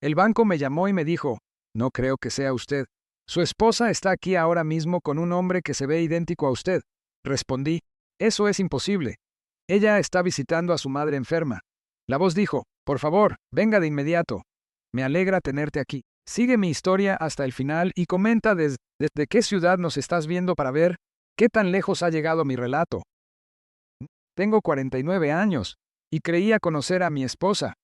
El banco me llamó y me dijo, no creo que sea usted. Su esposa está aquí ahora mismo con un hombre que se ve idéntico a usted. Respondí, eso es imposible. Ella está visitando a su madre enferma. La voz dijo, por favor, venga de inmediato. Me alegra tenerte aquí. Sigue mi historia hasta el final y comenta desde qué ciudad nos estás viendo para ver qué tan lejos ha llegado mi relato. Tengo 49 años y creía conocer a mi esposa.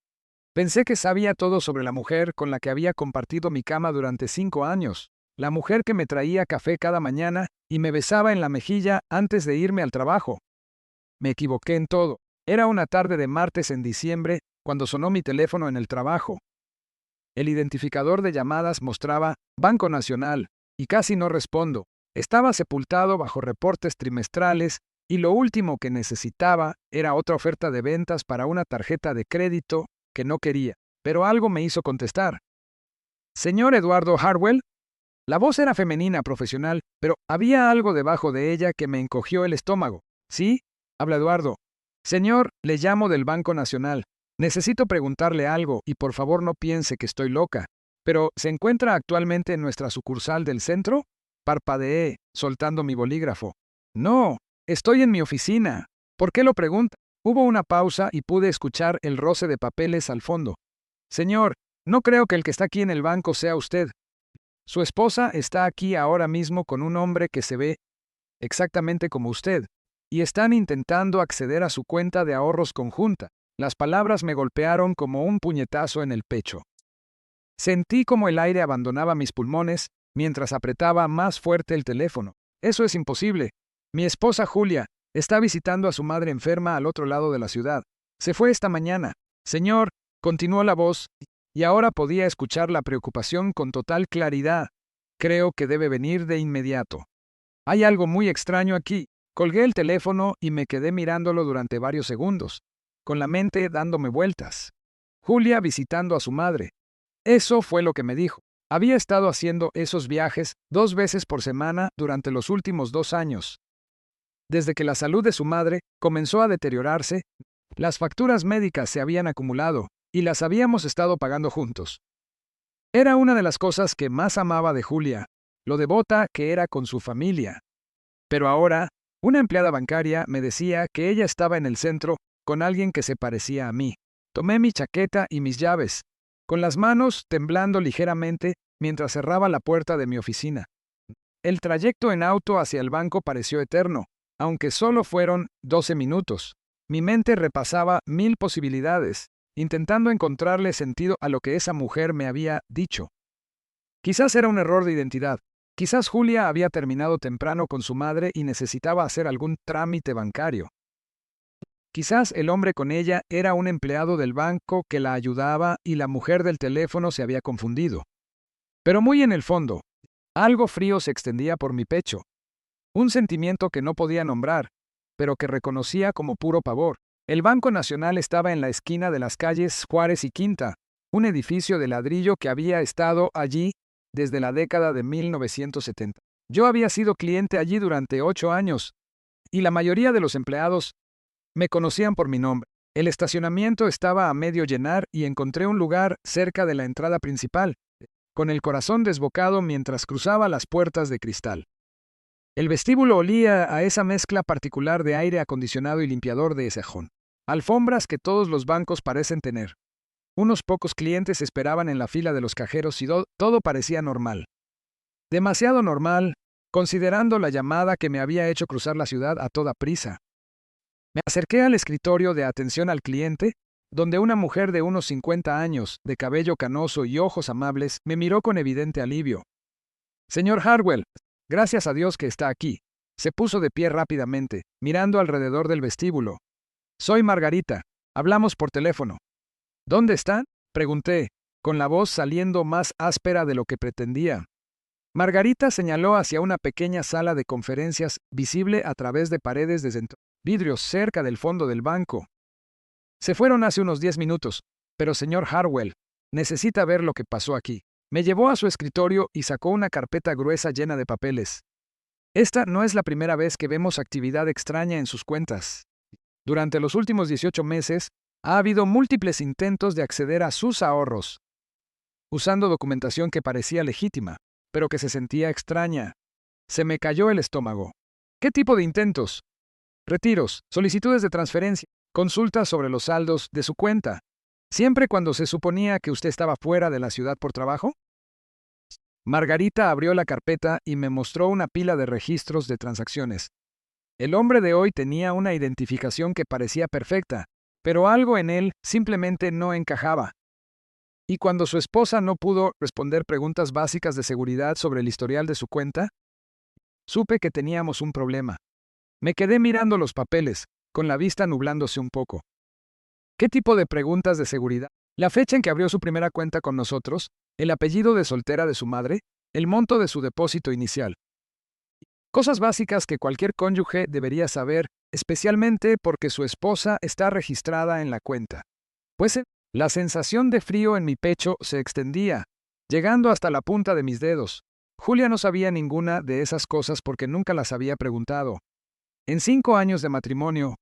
Pensé que sabía todo sobre la mujer con la que había compartido mi cama durante 5 años, la mujer que me traía café cada mañana y me besaba en la mejilla antes de irme al trabajo. Me equivoqué en todo. Era una tarde de martes en diciembre cuando sonó mi teléfono en el trabajo. El identificador de llamadas mostraba Banco Nacional y casi no respondo. Estaba sepultado bajo reportes trimestrales y lo último que necesitaba era otra oferta de ventas para una tarjeta de crédito que no quería, pero algo me hizo contestar. Señor Eduardo Harwell. La voz era femenina, profesional, pero había algo debajo de ella que me encogió el estómago. ¿Sí? Habla Eduardo. Señor, le llamo del Banco Nacional. Necesito preguntarle algo y por favor no piense que estoy loca. ¿Pero se encuentra actualmente en nuestra sucursal del centro? Parpadeé, soltando mi bolígrafo. No, estoy en mi oficina. ¿Por qué lo pregunta? Hubo una pausa y pude escuchar el roce de papeles al fondo. Señor, no creo que el que está aquí en el banco sea usted. Su esposa está aquí ahora mismo con un hombre que se ve exactamente como usted, y están intentando acceder a su cuenta de ahorros conjunta. Las palabras me golpearon como un puñetazo en el pecho. Sentí como el aire abandonaba mis pulmones mientras apretaba más fuerte el teléfono. Eso es imposible. Mi esposa Julia está visitando a su madre enferma al otro lado de la ciudad. Se fue esta mañana. Señor, continuó la voz, y ahora podía escuchar la preocupación con total claridad. Creo que debe venir de inmediato. Hay algo muy extraño aquí. Colgué el teléfono y me quedé mirándolo durante varios segundos, con la mente dándome vueltas. Julia visitando a su madre. Eso fue lo que me dijo. Había estado haciendo esos viajes 2 veces por semana durante los últimos 2 años. Desde que la salud de su madre comenzó a deteriorarse, las facturas médicas se habían acumulado y las habíamos estado pagando juntos. Era una de las cosas que más amaba de Julia, lo devota que era con su familia. Pero ahora, una empleada bancaria me decía que ella estaba en el centro con alguien que se parecía a mí. Tomé mi chaqueta y mis llaves, con las manos temblando ligeramente mientras cerraba la puerta de mi oficina. El trayecto en auto hacia el banco pareció eterno, aunque solo fueron 12 minutos. Mi mente repasaba 1000 posibilidades, intentando encontrarle sentido a lo que esa mujer me había dicho. Quizás era un error de identidad. Quizás Julia había terminado temprano con su madre y necesitaba hacer algún trámite bancario. Quizás el hombre con ella era un empleado del banco que la ayudaba y la mujer del teléfono se había confundido. Pero muy en el fondo, algo frío se extendía por mi pecho. Un sentimiento que no podía nombrar, pero que reconocía como puro pavor. El Banco Nacional estaba en la esquina de las calles Juárez y Quinta, un edificio de ladrillo que había estado allí desde la década de 1970. Yo había sido cliente allí durante 8 años, y la mayoría de los empleados me conocían por mi nombre. El estacionamiento estaba a medio llenar y encontré un lugar cerca de la entrada principal, con el corazón desbocado mientras cruzaba las puertas de cristal. El vestíbulo olía a esa mezcla particular de aire acondicionado y limpiador de cajón. Alfombras que todos los bancos parecen tener. Unos pocos clientes esperaban en la fila de los cajeros y todo parecía normal. Demasiado normal, considerando la llamada que me había hecho cruzar la ciudad a toda prisa. Me acerqué al escritorio de atención al cliente, donde una mujer de unos 50 años, de cabello canoso y ojos amables, me miró con evidente alivio. Señor Harwell, gracias a Dios que está aquí. Se puso de pie rápidamente, mirando alrededor del vestíbulo. Soy Margarita. Hablamos por teléfono. ¿Dónde están? Pregunté, con la voz saliendo más áspera de lo que pretendía. Margarita señaló hacia una pequeña sala de conferencias visible a través de paredes de vidrios cerca del fondo del banco. Se fueron hace unos 10 minutos, pero señor Harwell, necesita ver lo que pasó aquí. Me llevó a su escritorio y sacó una carpeta gruesa llena de papeles. Esta no es la primera vez que vemos actividad extraña en sus cuentas. Durante los últimos 18 meses, ha habido múltiples intentos de acceder a sus ahorros. usando documentación que parecía legítima, pero que se sentía extraña. Se me cayó el estómago. ¿Qué tipo de intentos? Retiros, solicitudes de transferencia, consultas sobre los saldos de su cuenta. ¿Siempre cuando se suponía que usted estaba fuera de la ciudad por trabajo? Margarita abrió la carpeta y me mostró una pila de registros de transacciones. El hombre de hoy tenía una identificación que parecía perfecta, pero algo en él simplemente no encajaba. Y cuando su esposa no pudo responder preguntas básicas de seguridad sobre el historial de su cuenta, supe que teníamos un problema. Me quedé mirando los papeles, con la vista nublándose un poco. ¿Qué tipo de preguntas de seguridad? La fecha en que abrió su primera cuenta con nosotros, el apellido de soltera de su madre, el monto de su depósito inicial. Cosas básicas que cualquier cónyuge debería saber, especialmente porque su esposa está registrada en la cuenta. Pues la sensación de frío en mi pecho se extendía, llegando hasta la punta de mis dedos. Julia no sabía ninguna de esas cosas porque nunca las había preguntado. En 5 años de matrimonio,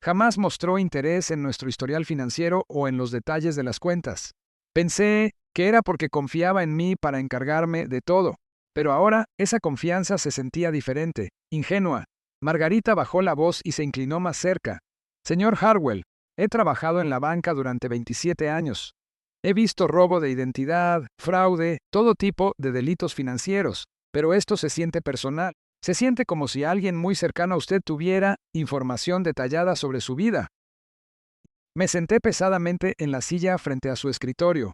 jamás mostró interés en nuestro historial financiero o en los detalles de las cuentas. Pensé que era porque confiaba en mí para encargarme de todo, pero ahora esa confianza se sentía diferente, ingenua. Margarita bajó la voz y se inclinó más cerca. Señor Harwell, he trabajado en la banca durante 27 años. He visto robo de identidad, fraude, todo tipo de delitos financieros, pero esto se siente personal. Se siente como si alguien muy cercano a usted tuviera información detallada sobre su vida. Me senté pesadamente en la silla frente a su escritorio.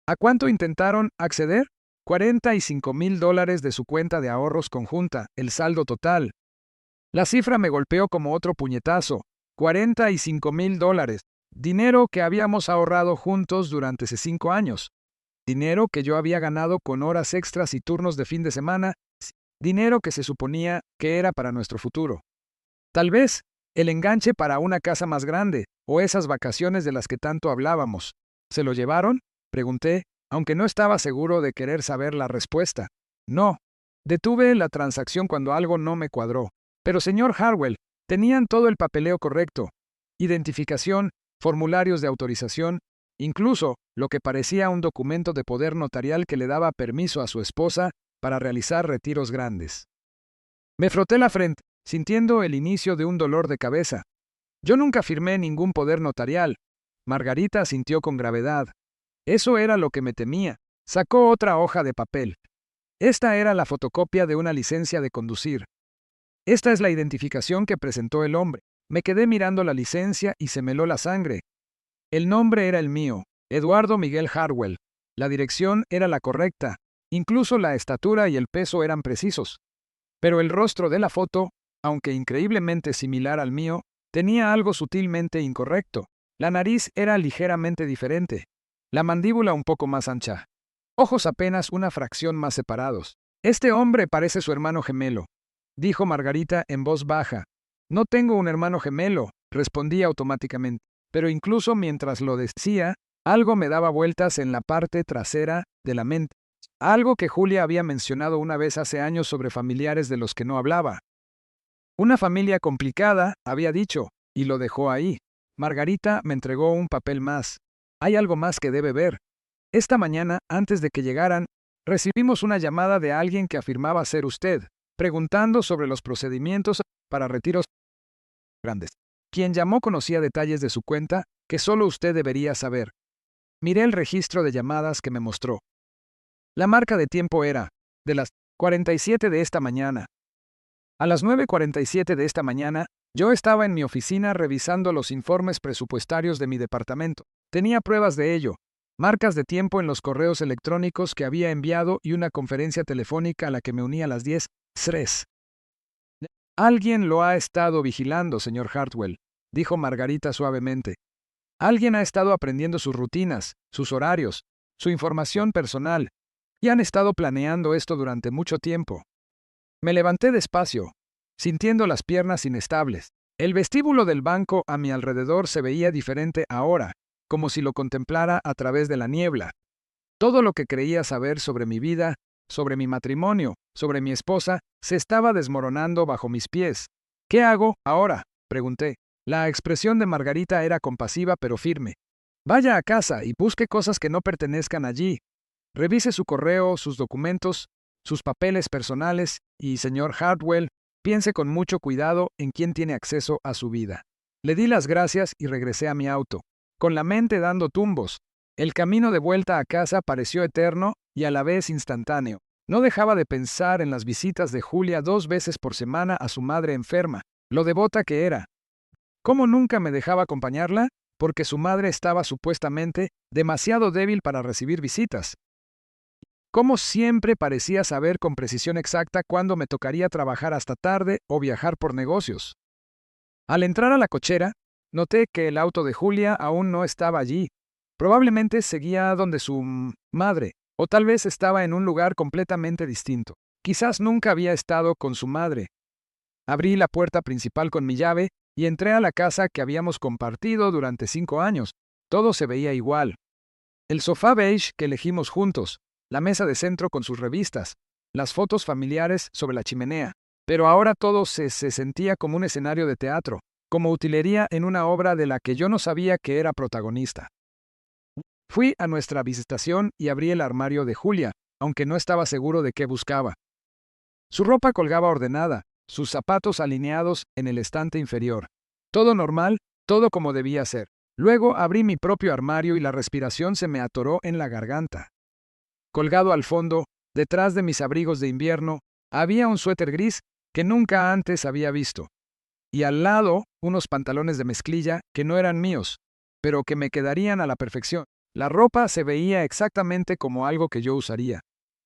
¿A cuánto intentaron acceder? $45,000 de su cuenta de ahorros conjunta, el saldo total. La cifra me golpeó como otro puñetazo. $45,000. Dinero que habíamos ahorrado juntos durante 5 años. Dinero que yo había ganado con horas extras y turnos de fin de semana. Dinero que se suponía que era para nuestro futuro. Tal vez el enganche para una casa más grande, o esas vacaciones de las que tanto hablábamos. ¿Se lo llevaron? Pregunté, aunque no estaba seguro de querer saber la respuesta. No. Detuve la transacción cuando algo no me cuadró. Pero señor Harwell, tenían todo el papeleo correcto. Identificación, formularios de autorización, incluso lo que parecía un documento de poder notarial que le daba permiso a su esposa para realizar retiros grandes. Me froté la frente, sintiendo el inicio de un dolor de cabeza. Yo nunca firmé ningún poder notarial. Margarita asintió con gravedad. Eso era lo que me temía. Sacó otra hoja de papel. Esta era la fotocopia de una licencia de conducir. Esta es la identificación que presentó el hombre. Me quedé mirando la licencia y se me heló la sangre. El nombre era el mío, Eduardo Miguel Harwell. La dirección era la correcta. Incluso la estatura y el peso eran precisos. Pero el rostro de la foto, aunque increíblemente similar al mío, tenía algo sutilmente incorrecto. La nariz era ligeramente diferente. La mandíbula un poco más ancha. Ojos apenas una fracción más separados. Este hombre parece su hermano gemelo, dijo Margarita en voz baja. No tengo un hermano gemelo, respondí automáticamente. Pero incluso mientras lo decía, algo me daba vueltas en la parte trasera de la mente. Algo que Julia había mencionado una vez hace años sobre familiares de los que no hablaba. Una familia complicada, había dicho, y lo dejó ahí. Margarita me entregó un papel más. Hay algo más que debe ver. Esta mañana, antes de que llegaran, recibimos una llamada de alguien que afirmaba ser usted, preguntando sobre los procedimientos para retiros grandes. Quien llamó conocía detalles de su cuenta que solo usted debería saber. Miré el registro de llamadas que me mostró. La marca de tiempo era, de las 47 de esta mañana. A las 9:47 de esta mañana, yo estaba en mi oficina revisando los informes presupuestarios de mi departamento. Tenía pruebas de ello, marcas de tiempo en los correos electrónicos que había enviado y una conferencia telefónica a la que me uní a las 10:03. Alguien lo ha estado vigilando, señor Hartwell, dijo Margarita suavemente. Alguien ha estado aprendiendo sus rutinas, sus horarios, su información personal, y han estado planeando esto durante mucho tiempo. Me levanté despacio, sintiendo las piernas inestables. El vestíbulo del banco a mi alrededor se veía diferente ahora, como si lo contemplara a través de la niebla. Todo lo que creía saber sobre mi vida, sobre mi matrimonio, sobre mi esposa, se estaba desmoronando bajo mis pies. ¿Qué hago ahora?, pregunté. La expresión de Margarita era compasiva pero firme. Vaya a casa y busque cosas que no pertenezcan allí. Revise su correo, sus documentos, sus papeles personales y, señor Hartwell, piense con mucho cuidado en quién tiene acceso a su vida. Le di las gracias y regresé a mi auto, con la mente dando tumbos. El camino de vuelta a casa pareció eterno y a la vez instantáneo. No dejaba de pensar en las visitas de Julia 2 veces por semana a su madre enferma, lo devota que era. ¿Cómo nunca me dejaba acompañarla? Porque su madre estaba supuestamente demasiado débil para recibir visitas. Cómo siempre parecía saber con precisión exacta cuándo me tocaría trabajar hasta tarde o viajar por negocios. Al entrar a la cochera, noté que el auto de Julia aún no estaba allí. Probablemente seguía donde su madre, o tal vez estaba en un lugar completamente distinto. Quizás nunca había estado con su madre. Abrí la puerta principal con mi llave y entré a la casa que habíamos compartido durante 5 años. Todo se veía igual. El sofá beige que elegimos juntos, la mesa de centro con sus revistas, las fotos familiares sobre la chimenea. Pero ahora todo se sentía como un escenario de teatro, como utilería en una obra de la que yo no sabía que era protagonista. Fui a nuestra visitación y abrí el armario de Julia, aunque no estaba seguro de qué buscaba. Su ropa colgaba ordenada, sus zapatos alineados en el estante inferior. Todo normal, todo como debía ser. Luego abrí mi propio armario y la respiración se me atoró en la garganta. Colgado al fondo, detrás de mis abrigos de invierno, había un suéter gris que nunca antes había visto. Y al lado, unos pantalones de mezclilla que no eran míos, pero que me quedarían a la perfección. La ropa se veía exactamente como algo que yo usaría.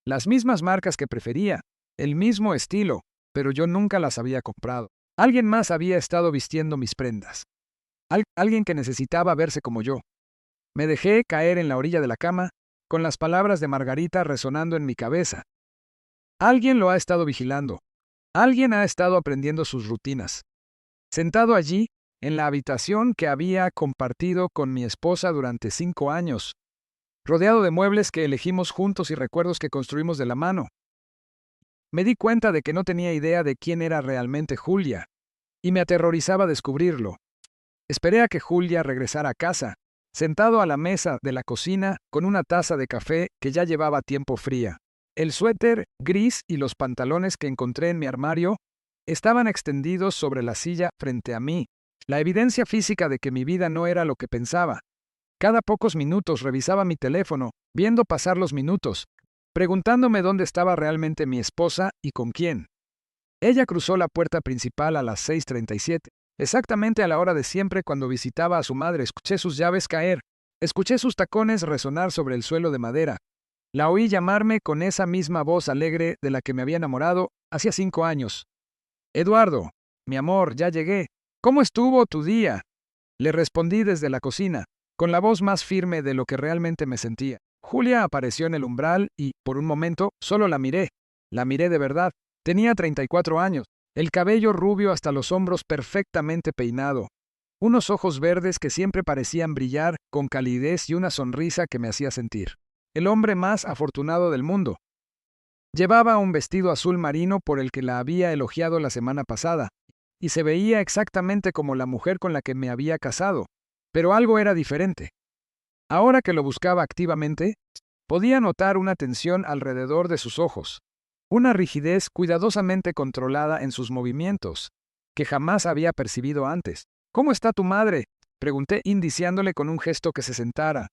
Las mismas marcas que prefería, el mismo estilo, pero yo nunca las había comprado. Alguien más había estado vistiendo mis prendas. Alguien que necesitaba verse como yo. Me dejé caer en la orilla de la cama, con las palabras de Margarita resonando en mi cabeza. Alguien lo ha estado vigilando. Alguien ha estado aprendiendo sus rutinas. Sentado allí, en la habitación que había compartido con mi esposa durante 5 años, rodeado de muebles que elegimos juntos y recuerdos que construimos de la mano. Me di cuenta de que no tenía idea de quién era realmente Julia, y me aterrorizaba descubrirlo. Esperé a que Julia regresara a casa, sentado a la mesa de la cocina con una taza de café que ya llevaba tiempo fría. El suéter gris y los pantalones que encontré en mi armario estaban extendidos sobre la silla frente a mí, la evidencia física de que mi vida no era lo que pensaba. Cada pocos minutos revisaba mi teléfono, viendo pasar los minutos, preguntándome dónde estaba realmente mi esposa y con quién. Ella cruzó la puerta principal a las 6:37, exactamente a la hora de siempre cuando visitaba a su madre. Escuché sus llaves caer, escuché sus tacones resonar sobre el suelo de madera. La oí llamarme con esa misma voz alegre de la que me había enamorado hacía 5 años. Eduardo, mi amor, ya llegué. ¿Cómo estuvo tu día? Le respondí desde la cocina, con la voz más firme de lo que realmente me sentía. Julia apareció en el umbral y, por un momento, solo la miré. La miré de verdad. Tenía 34 años, el cabello rubio hasta los hombros perfectamente peinado, unos ojos verdes que siempre parecían brillar con calidez y una sonrisa que me hacía sentir el hombre más afortunado del mundo. Llevaba un vestido azul marino por el que la había elogiado la semana pasada, y se veía exactamente como la mujer con la que me había casado, pero algo era diferente. Ahora que lo buscaba activamente, podía notar una tensión alrededor de sus ojos, una rigidez cuidadosamente controlada en sus movimientos, que jamás había percibido antes. ¿Cómo está tu madre?, pregunté indiciándole con un gesto que se sentara.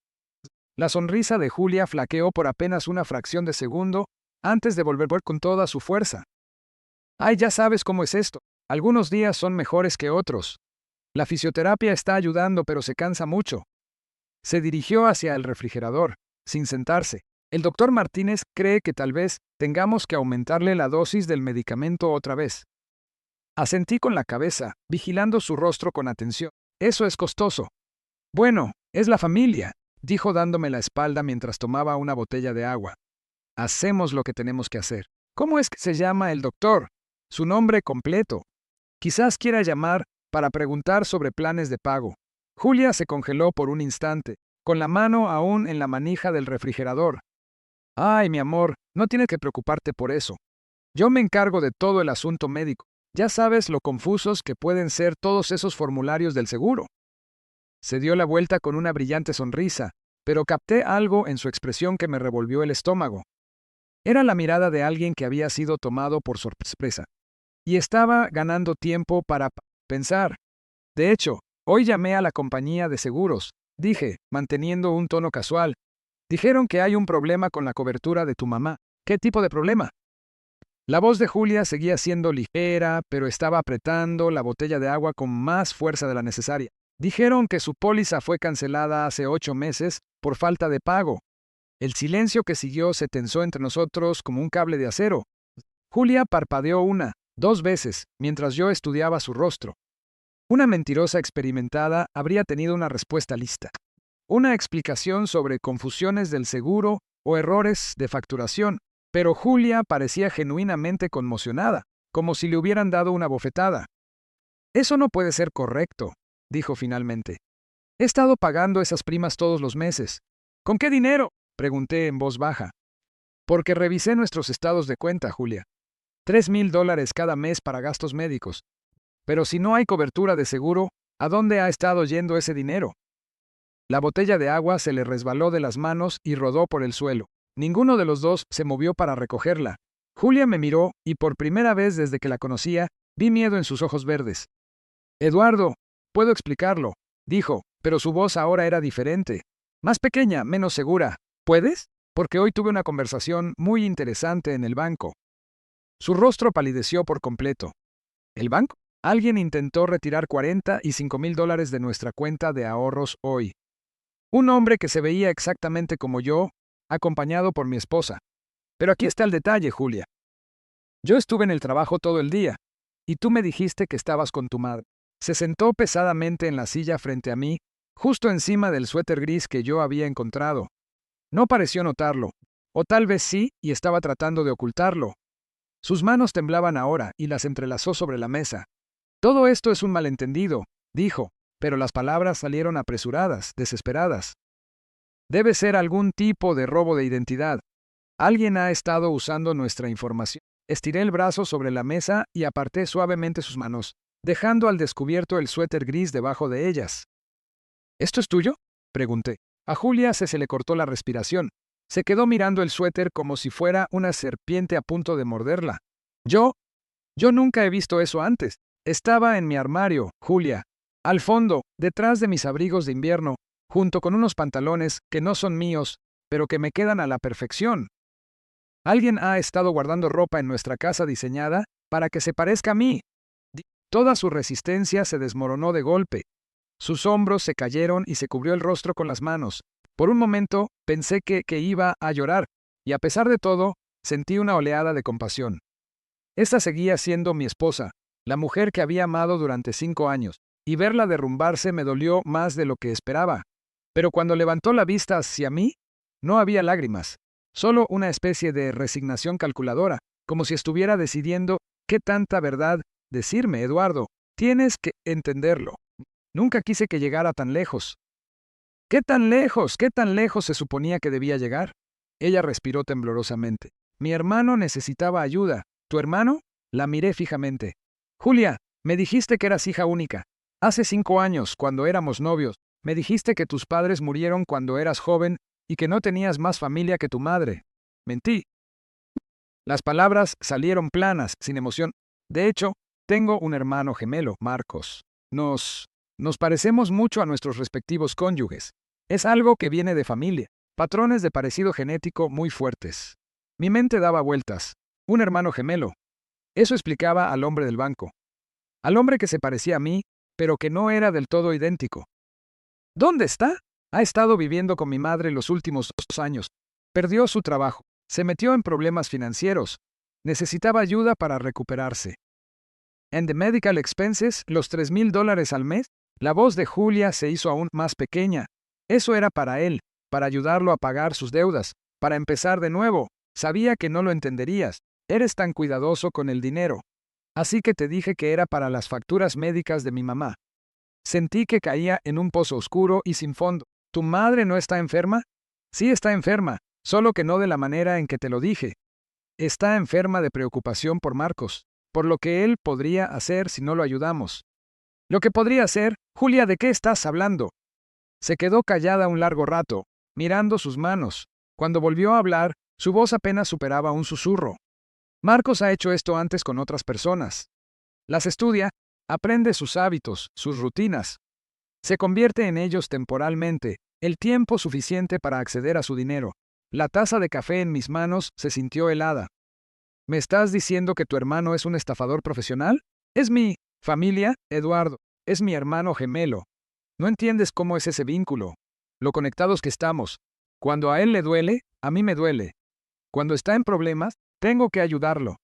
La sonrisa de Julia flaqueó por apenas una fracción de segundo antes de volver con toda su fuerza. Ay, ya sabes cómo es esto. Algunos días son mejores que otros. La fisioterapia está ayudando, pero se cansa mucho. Se dirigió hacia el refrigerador, sin sentarse. El doctor Martínez cree que tal vez tengamos que aumentarle la dosis del medicamento otra vez. Asentí con la cabeza, vigilando su rostro con atención. Eso es costoso. Bueno, es la familia, dijo dándome la espalda mientras tomaba una botella de agua. Hacemos lo que tenemos que hacer. ¿Cómo es que se llama el doctor? Su nombre completo. Quizás quiera llamar para preguntar sobre planes de pago. Julia se congeló por un instante, con la mano aún en la manija del refrigerador. Ay, mi amor, no tienes que preocuparte por eso. Yo me encargo de todo el asunto médico. Ya sabes lo confusos que pueden ser todos esos formularios del seguro. Se dio la vuelta con una brillante sonrisa, pero capté algo en su expresión que me revolvió el estómago. Era la mirada de alguien que había sido tomado por sorpresa. Y estaba ganando tiempo para pensar. De hecho, hoy llamé a la compañía de seguros, dije, manteniendo un tono casual. Dijeron que hay un problema con la cobertura de tu mamá. ¿Qué tipo de problema? La voz de Julia seguía siendo ligera, pero estaba apretando la botella de agua con más fuerza de la necesaria. Dijeron que su póliza fue cancelada hace 8 meses por falta de pago. El silencio que siguió se tensó entre nosotros como un cable de acero. Julia parpadeó 1, 2 veces, mientras yo estudiaba su rostro. Una mentirosa experimentada habría tenido una respuesta lista. Una explicación sobre confusiones del seguro o errores de facturación, pero Julia parecía genuinamente conmocionada, como si le hubieran dado una bofetada. Eso no puede ser correcto, dijo finalmente. He estado pagando esas primas todos los meses. ¿Con qué dinero? Pregunté en voz baja. Porque revisé nuestros estados de cuenta, Julia. $3,000 cada mes para gastos médicos. Pero si no hay cobertura de seguro, ¿a dónde ha estado yendo ese dinero? La botella de agua se le resbaló de las manos y rodó por el suelo. Ninguno de los dos se movió para recogerla. Julia me miró y por primera vez desde que la conocía, vi miedo en sus ojos verdes. Eduardo, puedo explicarlo, dijo, pero su voz ahora era diferente. Más pequeña, menos segura. ¿Puedes? Porque hoy tuve una conversación muy interesante en el banco. Su rostro palideció por completo. ¿El banco? Alguien intentó retirar $45,000 de nuestra cuenta de ahorros hoy. Un hombre que se veía exactamente como yo, acompañado por mi esposa. Pero aquí está el detalle, Julia. Yo estuve en el trabajo todo el día, y tú me dijiste que estabas con tu madre. Se sentó pesadamente en la silla frente a mí, justo encima del suéter gris que yo había encontrado. No pareció notarlo, o tal vez sí, y estaba tratando de ocultarlo. Sus manos temblaban ahora y las entrelazó sobre la mesa. Todo esto es un malentendido, dijo, pero las palabras salieron apresuradas, desesperadas. Debe ser algún tipo de robo de identidad. Alguien ha estado usando nuestra información. Estiré el brazo sobre la mesa y aparté suavemente sus manos, dejando al descubierto el suéter gris debajo de ellas. ¿Esto es tuyo? Pregunté. A Julia se le cortó la respiración. Se quedó mirando el suéter como si fuera una serpiente a punto de morderla. Yo nunca he visto eso antes. Estaba en mi armario, Julia. Al fondo, detrás de mis abrigos de invierno, junto con unos pantalones que no son míos, pero que me quedan a la perfección. Alguien ha estado guardando ropa en nuestra casa diseñada para que se parezca a mí. Toda su resistencia se desmoronó de golpe. Sus hombros se cayeron y se cubrió el rostro con las manos. Por un momento pensé que iba a llorar, y a pesar de todo, sentí una oleada de compasión. Esta seguía siendo mi esposa, la mujer que había amado durante 5 años, y verla derrumbarse me dolió más de lo que esperaba. Pero cuando levantó la vista hacia mí, no había lágrimas, solo una especie de resignación calculadora, como si estuviera decidiendo qué tanta verdad decirme, Eduardo. Tienes que entenderlo. Nunca quise que llegara tan lejos. ¿Qué tan lejos? ¿Qué tan lejos se suponía que debía llegar? Ella respiró temblorosamente. Mi hermano necesitaba ayuda. ¿Tu hermano? La miré fijamente. Julia, me dijiste que eras hija única. Hace 5 años, cuando éramos novios, me dijiste que tus padres murieron cuando eras joven y que no tenías más familia que tu madre. Mentí. Las palabras salieron planas, sin emoción. De hecho, tengo un hermano gemelo, Marcos. Nos parecemos mucho a nuestros respectivos cónyuges. Es algo que viene de familia. Patrones de parecido genético muy fuertes. Mi mente daba vueltas. Un hermano gemelo. Eso explicaba al hombre del banco. Al hombre que se parecía a mí, pero que no era del todo idéntico. ¿Dónde está? Ha estado viviendo con mi madre los últimos 2 años. Perdió su trabajo. Se metió en problemas financieros. Necesitaba ayuda para recuperarse. ¿En the medical expenses, los $3,000 al mes? La voz de Julia se hizo aún más pequeña. Eso era para él, para ayudarlo a pagar sus deudas, para empezar de nuevo. Sabía que no lo entenderías. Eres tan cuidadoso con el dinero. Así que te dije que era para las facturas médicas de mi mamá. Sentí que caía en un pozo oscuro y sin fondo. ¿Tu madre no está enferma? Sí está enferma, solo que no de la manera en que te lo dije. Está enferma de preocupación por Marcos, por lo que él podría hacer si no lo ayudamos. Lo que podría hacer, Julia, ¿de qué estás hablando? Se quedó callada un largo rato. mirando sus manos. Cuando volvió a hablar, su voz apenas superaba un susurro. Marcos ha hecho esto antes con otras personas. Las estudia, aprende sus hábitos, sus rutinas. Se convierte en ellos temporalmente, el tiempo suficiente para acceder a su dinero. La taza de café en mis manos se sintió helada. ¿Me estás diciendo que tu hermano es un estafador profesional? Es mi familia, Eduardo. Es mi hermano gemelo. No entiendes cómo es ese vínculo. Lo conectados que estamos. Cuando a él le duele, a mí me duele. Cuando está en problemas, tengo que ayudarlo.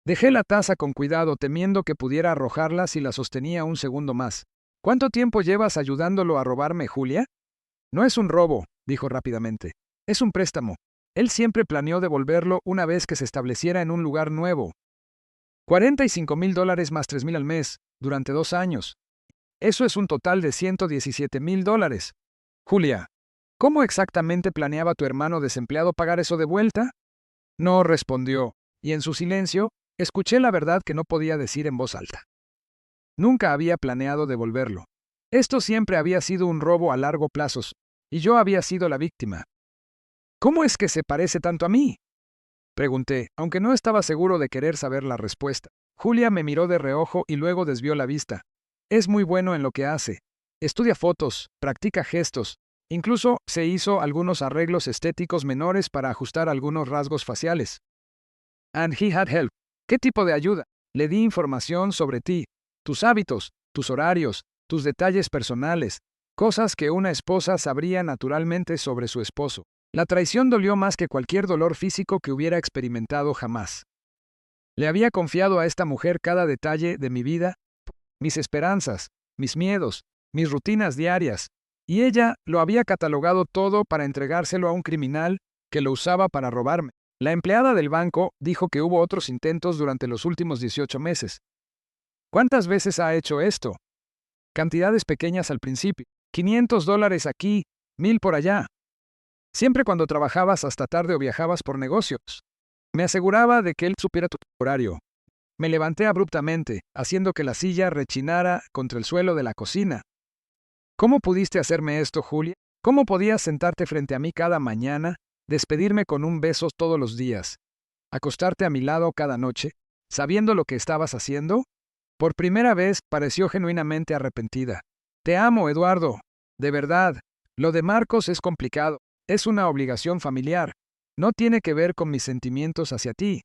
Dejé la taza con cuidado, temiendo que pudiera arrojarla si la sostenía un segundo más. ¿Cuánto tiempo llevas ayudándolo a robarme, Julia? No es un robo, dijo rápidamente. Es un préstamo. Él siempre planeó devolverlo una vez que se estableciera en un lugar nuevo. $45,000 más $3,000 al mes, durante 2 años. Eso es un total de $117,000. Julia, ¿cómo exactamente planeaba tu hermano desempleado pagar eso de vuelta? No respondió, y en su silencio, escuché la verdad que no podía decir en voz alta. Nunca había planeado devolverlo. Esto siempre había sido un robo a largo plazo, y yo había sido la víctima. ¿Cómo es que se parece tanto a mí? Pregunté, aunque no estaba seguro de querer saber la respuesta. Julia me miró de reojo y luego desvió la vista. Es muy bueno en lo que hace. Estudia fotos, practica gestos. Incluso se hizo algunos arreglos estéticos menores para ajustar algunos rasgos faciales. And he had help. ¿Qué tipo de ayuda? Le di información sobre ti, tus hábitos, tus horarios, tus detalles personales, cosas que una esposa sabría naturalmente sobre su esposo. La traición dolió más que cualquier dolor físico que hubiera experimentado jamás. Le había confiado a esta mujer cada detalle de mi vida, mis esperanzas, mis miedos, mis rutinas diarias, y ella lo había catalogado todo para entregárselo a un criminal que lo usaba para robarme. La empleada del banco dijo que hubo otros intentos durante los últimos 18 meses. ¿Cuántas veces ha hecho esto? Cantidades pequeñas al principio. $500 aquí, 1,000 por allá. Siempre cuando trabajabas hasta tarde o viajabas por negocios. Me aseguraba de que él supiera tu horario. Me levanté abruptamente, haciendo que la silla rechinara contra el suelo de la cocina. ¿Cómo pudiste hacerme esto, Julia? ¿Cómo podías sentarte frente a mí cada mañana, despedirme con un beso todos los días, acostarte a mi lado cada noche, sabiendo lo que estabas haciendo? Por primera vez pareció genuinamente arrepentida. Te amo, Eduardo. De verdad. Lo de Marcos es complicado. Es una obligación familiar. No tiene que ver con mis sentimientos hacia ti.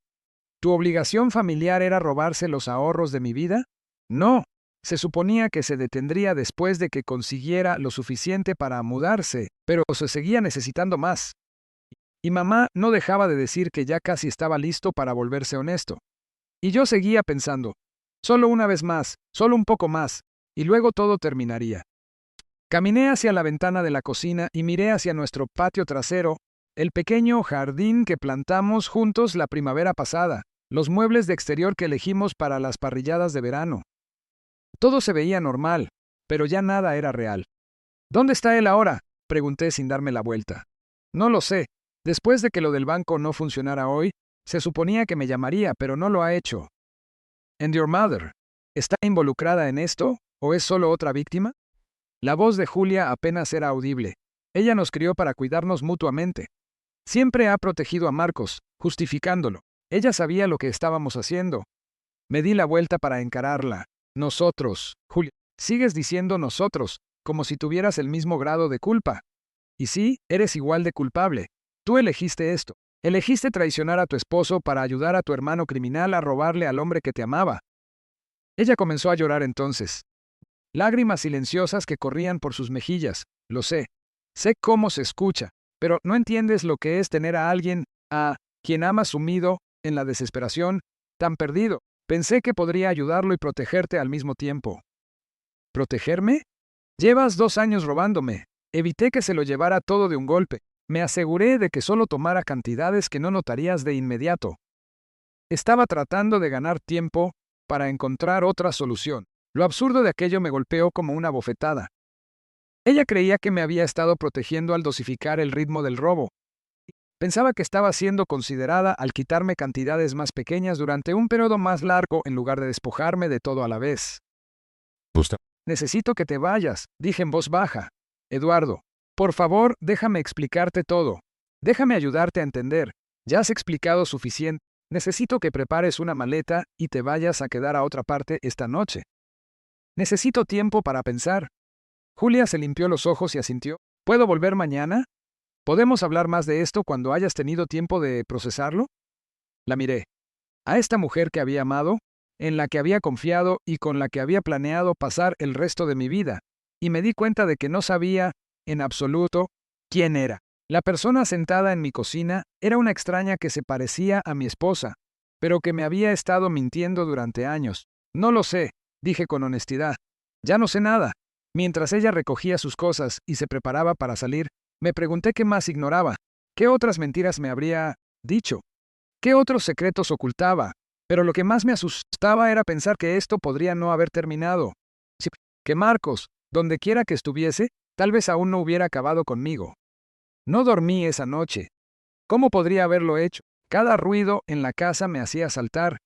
¿Tu obligación familiar era robarse los ahorros de mi vida? No. Se suponía que se detendría después de que consiguiera lo suficiente para mudarse, pero se seguía necesitando más. Y mamá no dejaba de decir que ya casi estaba listo para volverse honesto. Y yo seguía pensando, solo una vez más, solo un poco más, y luego todo terminaría. Caminé hacia la ventana de la cocina y miré hacia nuestro patio trasero, el pequeño jardín que plantamos juntos la primavera pasada, los muebles de exterior que elegimos para las parrilladas de verano. Todo se veía normal, pero ya nada era real. ¿Dónde está él ahora?, pregunté sin darme la vuelta. No lo sé. Después de que lo del banco no funcionara hoy, se suponía que me llamaría, pero no lo ha hecho. ¿And your mother? ¿Está involucrada en esto, o es solo otra víctima? La voz de Julia apenas era audible. Ella nos crió para cuidarnos mutuamente. Siempre ha protegido a Marcos, justificándolo. Ella sabía lo que estábamos haciendo. Me di la vuelta para encararla. Nosotros, Julia. Sigues diciendo nosotros, como si tuvieras el mismo grado de culpa. Y sí, eres igual de culpable. Tú elegiste esto. Elegiste traicionar a tu esposo para ayudar a tu hermano criminal a robarle al hombre que te amaba. Ella comenzó a llorar entonces. Lágrimas silenciosas que corrían por sus mejillas. Lo sé. Sé cómo se escucha, pero no entiendes lo que es tener a alguien, a quien amas sumido, en la desesperación, tan perdido. Pensé que podría ayudarlo y protegerte al mismo tiempo. ¿Protegerme? Llevas 2 años robándome. Evité que se lo llevara todo de un golpe. Me aseguré de que solo tomara cantidades que no notarías de inmediato. Estaba tratando de ganar tiempo para encontrar otra solución. Lo absurdo de aquello me golpeó como una bofetada. Ella creía que me había estado protegiendo al dosificar el ritmo del robo. Pensaba que estaba siendo considerada al quitarme cantidades más pequeñas durante un periodo más largo en lugar de despojarme de todo a la vez. Gusta. Necesito que te vayas, dije en voz baja. Eduardo, Por favor, déjame explicarte todo. Déjame ayudarte a entender. Ya has explicado suficiente. Necesito que prepares una maleta y te vayas a quedar a otra parte esta noche. Necesito tiempo para pensar. Julia se limpió los ojos y asintió. ¿Puedo volver mañana? ¿Podemos hablar más de esto cuando hayas tenido tiempo de procesarlo? La miré. A esta mujer que había amado, en la que había confiado y con la que había planeado pasar el resto de mi vida, y me di cuenta de que no sabía, en absoluto, quién era. La persona sentada en mi cocina era una extraña que se parecía a mi esposa, pero que me había estado mintiendo durante años. No lo sé, dije con honestidad. Ya no sé nada. Mientras ella recogía sus cosas y se preparaba para salir, me pregunté qué más ignoraba, qué otras mentiras me habría dicho, qué otros secretos ocultaba, pero lo que más me asustaba era pensar que esto podría no haber terminado. Sí, que Marcos, donde quiera que estuviese, tal vez aún no hubiera acabado conmigo. No dormí esa noche. ¿Cómo podría haberlo hecho? Cada ruido en la casa me hacía saltar.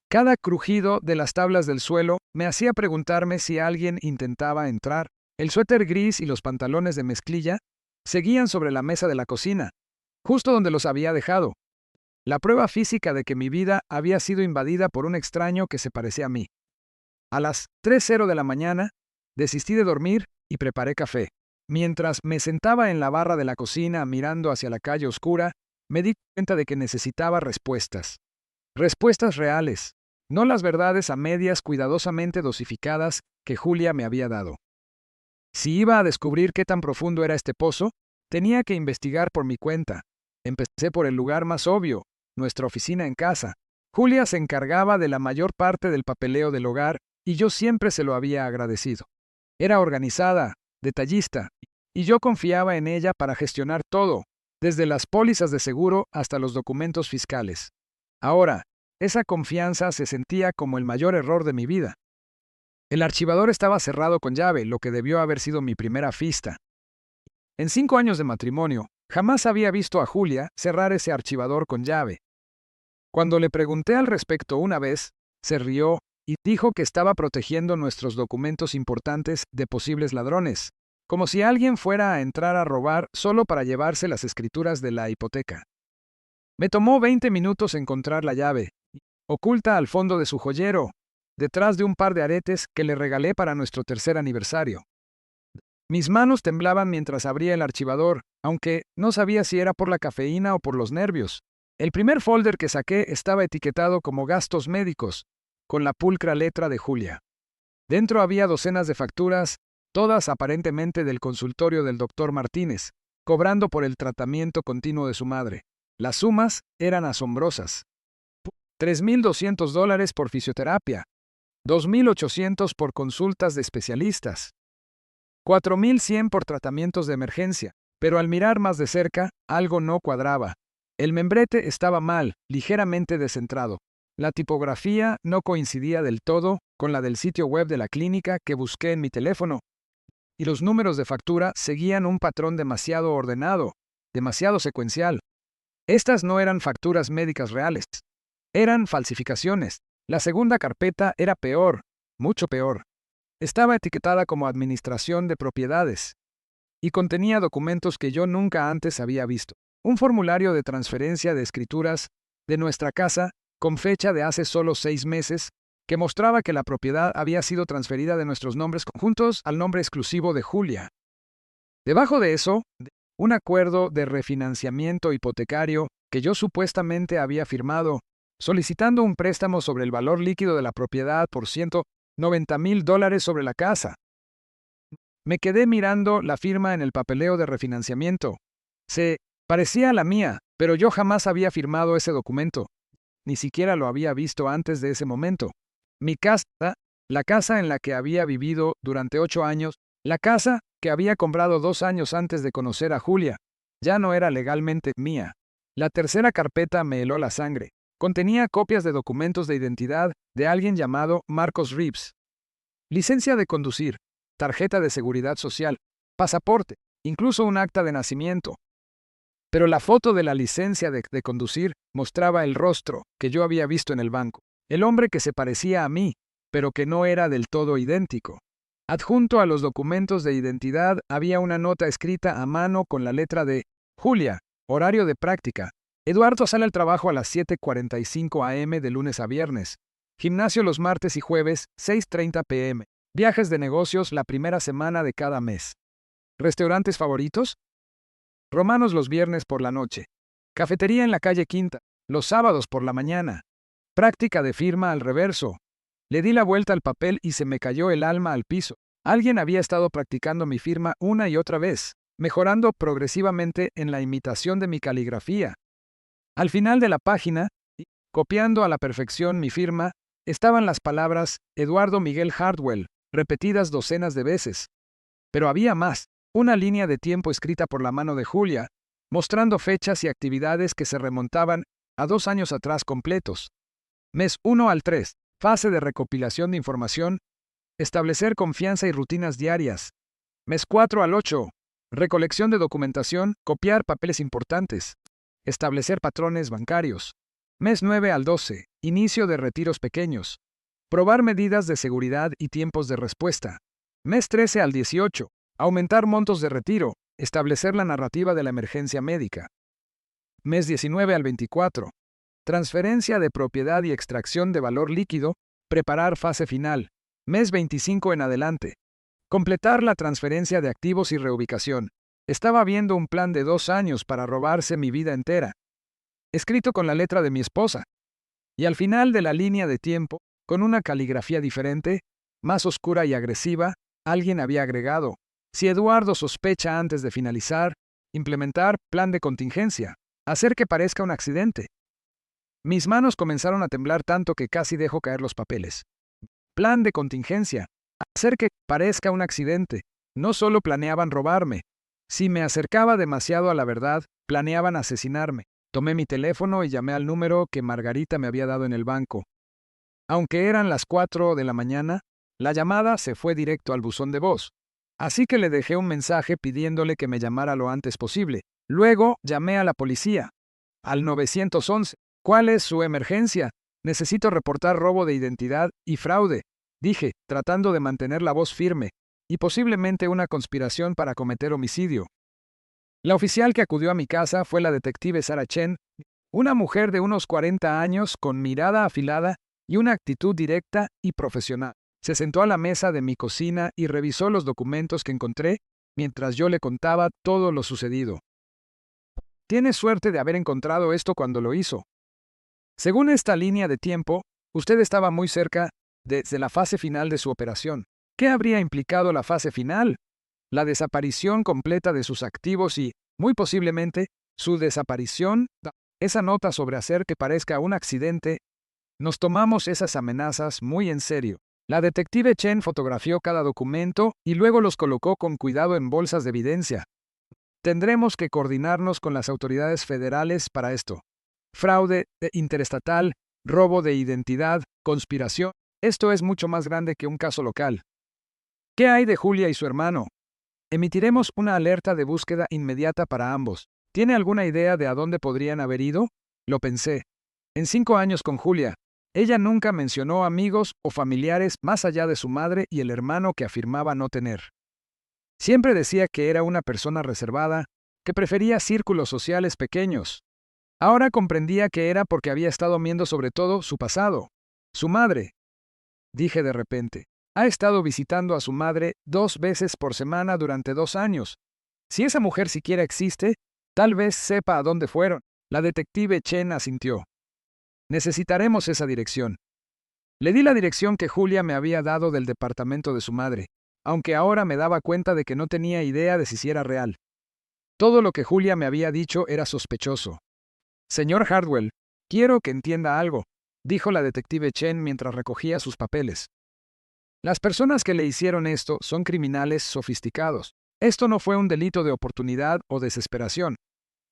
Cada crujido de las tablas del suelo me hacía preguntarme si alguien intentaba entrar. El suéter gris y los pantalones de mezclilla seguían sobre la mesa de la cocina, justo donde los había dejado. La prueba física de que mi vida había sido invadida por un extraño que se parecía a mí. A las 3:00 de la mañana, desistí de dormir y preparé café. Mientras me sentaba en la barra de la cocina mirando hacia la calle oscura, me di cuenta de que necesitaba respuestas. Respuestas reales, no las verdades a medias cuidadosamente dosificadas que Julia me había dado. Si iba a descubrir qué tan profundo era este pozo, tenía que investigar por mi cuenta. Empecé por el lugar más obvio, nuestra oficina en casa. Julia se encargaba de la mayor parte del papeleo del hogar y yo siempre se lo había agradecido. Era organizada, detallista, y yo confiaba en ella para gestionar todo, desde las pólizas de seguro hasta los documentos fiscales. Ahora, esa confianza se sentía como el mayor error de mi vida. El archivador estaba cerrado con llave, lo que debió haber sido mi primera pista. En 5 años de matrimonio, jamás había visto a Julia cerrar ese archivador con llave. Cuando le pregunté al respecto una vez, se rió y dijo que estaba protegiendo nuestros documentos importantes de posibles ladrones, como si alguien fuera a entrar a robar solo para llevarse las escrituras de la hipoteca. Me tomó 20 minutos encontrar la llave, oculta al fondo de su joyero, detrás de un par de aretes que le regalé para nuestro 3er aniversario. Mis manos temblaban mientras abría el archivador, aunque no sabía si era por la cafeína o por los nervios. El primer folder que saqué estaba etiquetado como gastos médicos, con la pulcra letra de Julia. Dentro había docenas de facturas, todas aparentemente del consultorio del doctor Martínez, cobrando por el tratamiento continuo de su madre. Las sumas eran asombrosas. $3,200 por fisioterapia, $2,800 por consultas de especialistas, $4,100 por tratamientos de emergencia, pero al mirar más de cerca, algo no cuadraba. El membrete estaba mal, ligeramente descentrado. La tipografía no coincidía del todo con la del sitio web de la clínica que busqué en mi teléfono, y los números de factura seguían un patrón demasiado ordenado, demasiado secuencial. Estas no eran facturas médicas reales. Eran falsificaciones. La segunda carpeta era peor, mucho peor. Estaba etiquetada como Administración de Propiedades y contenía documentos que yo nunca antes había visto. Un formulario de transferencia de escrituras de nuestra casa con fecha de hace solo 6 meses que mostraba que la propiedad había sido transferida de nuestros nombres conjuntos al nombre exclusivo de Julia. Debajo de eso, un acuerdo de refinanciamiento hipotecario que yo supuestamente había firmado, solicitando un préstamo sobre el valor líquido de la propiedad por $190,000 sobre la casa. Me quedé mirando la firma en el papeleo de refinanciamiento. Se parecía a la mía, pero yo jamás había firmado ese documento. Ni siquiera lo había visto antes de ese momento. Mi casa, la casa en la que había vivido durante 8 años, la casa que había comprado 2 años antes de conocer a Julia, ya no era legalmente mía. La tercera carpeta me heló la sangre. Contenía copias de documentos de identidad de alguien llamado Marcos Reeves. Licencia de conducir, tarjeta de seguridad social, pasaporte, incluso un acta de nacimiento. Pero la foto de la licencia de conducir mostraba el rostro que yo había visto en el banco. El hombre que se parecía a mí, pero que no era del todo idéntico. Adjunto a los documentos de identidad había una nota escrita a mano con la letra de Julia, horario de práctica. Eduardo sale al trabajo a las 7:45 am de lunes a viernes. Gimnasio los martes y jueves, 6:30 p.m. Viajes de negocios la primera semana de cada mes. ¿Restaurantes favoritos? Romanos los viernes por la noche. Cafetería en la calle Quinta, los sábados por la mañana. Práctica de firma al reverso. Le di la vuelta al papel y se me cayó el alma al piso. Alguien había estado practicando mi firma una y otra vez, mejorando progresivamente en la imitación de mi caligrafía. Al final de la página, copiando a la perfección mi firma, estaban las palabras Eduardo Miguel Hardwell, repetidas docenas de veces. Pero había más, una línea de tiempo escrita por la mano de Julia, mostrando fechas y actividades que se remontaban a 2 años atrás completos. Mes 1 al 3. Fase de recopilación de información. Establecer confianza y rutinas diarias. Mes 4 al 8. Recolección de documentación, copiar papeles importantes. Establecer patrones bancarios. Mes 9 al 12. Inicio de retiros pequeños. Probar medidas de seguridad y tiempos de respuesta. Mes 13 al 18. Aumentar montos de retiro. Establecer la narrativa de la emergencia médica. Mes 19 al 24. Transferencia de propiedad y extracción de valor líquido. Preparar fase final. Mes 25 en adelante. Completar la transferencia de activos y reubicación. Estaba viendo un plan de 2 años para robarse mi vida entera. Escrito con la letra de mi esposa. Y al final de la línea de tiempo, con una caligrafía diferente, más oscura y agresiva, alguien había agregado: si Eduardo sospecha antes de finalizar, implementar plan de contingencia, hacer que parezca un accidente. Mis manos comenzaron a temblar tanto que casi dejo caer los papeles. Plan de contingencia, hacer que parezca un accidente. No solo planeaban robarme. Si me acercaba demasiado a la verdad, planeaban asesinarme. Tomé mi teléfono y llamé al número que Margarita me había dado en el banco. Aunque eran las 4 de la mañana, la llamada se fue directo al buzón de voz. Así que le dejé un mensaje pidiéndole que me llamara lo antes posible. Luego llamé a la policía. Al 911. ¿Cuál es su emergencia? Necesito reportar robo de identidad y fraude, dije, tratando de mantener la voz firme, y posiblemente una conspiración para cometer homicidio. La oficial que acudió a mi casa fue la detective Sarah Chen, una mujer de unos 40 años con mirada afilada y una actitud directa y profesional. Se sentó a la mesa de mi cocina y revisó los documentos que encontré mientras yo le contaba todo lo sucedido. Tiene suerte de haber encontrado esto cuando lo hizo. Según esta línea de tiempo, usted estaba muy cerca de la fase final de su operación. ¿Qué habría implicado la fase final? La desaparición completa de sus activos y, muy posiblemente, su desaparición. Esa nota sobre hacer que parezca un accidente. Nos tomamos esas amenazas muy en serio. La detective Chen fotografió cada documento y luego los colocó con cuidado en bolsas de evidencia. Tendremos que coordinarnos con las autoridades federales para esto. Fraude interestatal, robo de identidad, conspiración. Esto es mucho más grande que un caso local. ¿Qué hay de Julia y su hermano? Emitiremos una alerta de búsqueda inmediata para ambos. ¿Tiene alguna idea de a dónde podrían haber ido? Lo pensé. En 5 años con Julia, ella nunca mencionó amigos o familiares más allá de su madre y el hermano que afirmaba no tener. Siempre decía que era una persona reservada, que prefería círculos sociales pequeños. Ahora comprendía que era porque había estado viendo sobre todo su pasado. Su madre, dije de repente, ha estado visitando a su madre 2 veces por semana durante 2 años. Si esa mujer siquiera existe, tal vez sepa a dónde fueron. La detective Chen asintió. Necesitaremos esa dirección. Le di la dirección que Julia me había dado del departamento de su madre, aunque ahora me daba cuenta de que no tenía idea de si era real. Todo lo que Julia me había dicho era sospechoso. Señor Hardwell, quiero que entienda algo, dijo la detective Chen mientras recogía sus papeles. Las personas que le hicieron esto son criminales sofisticados. Esto no fue un delito de oportunidad o desesperación.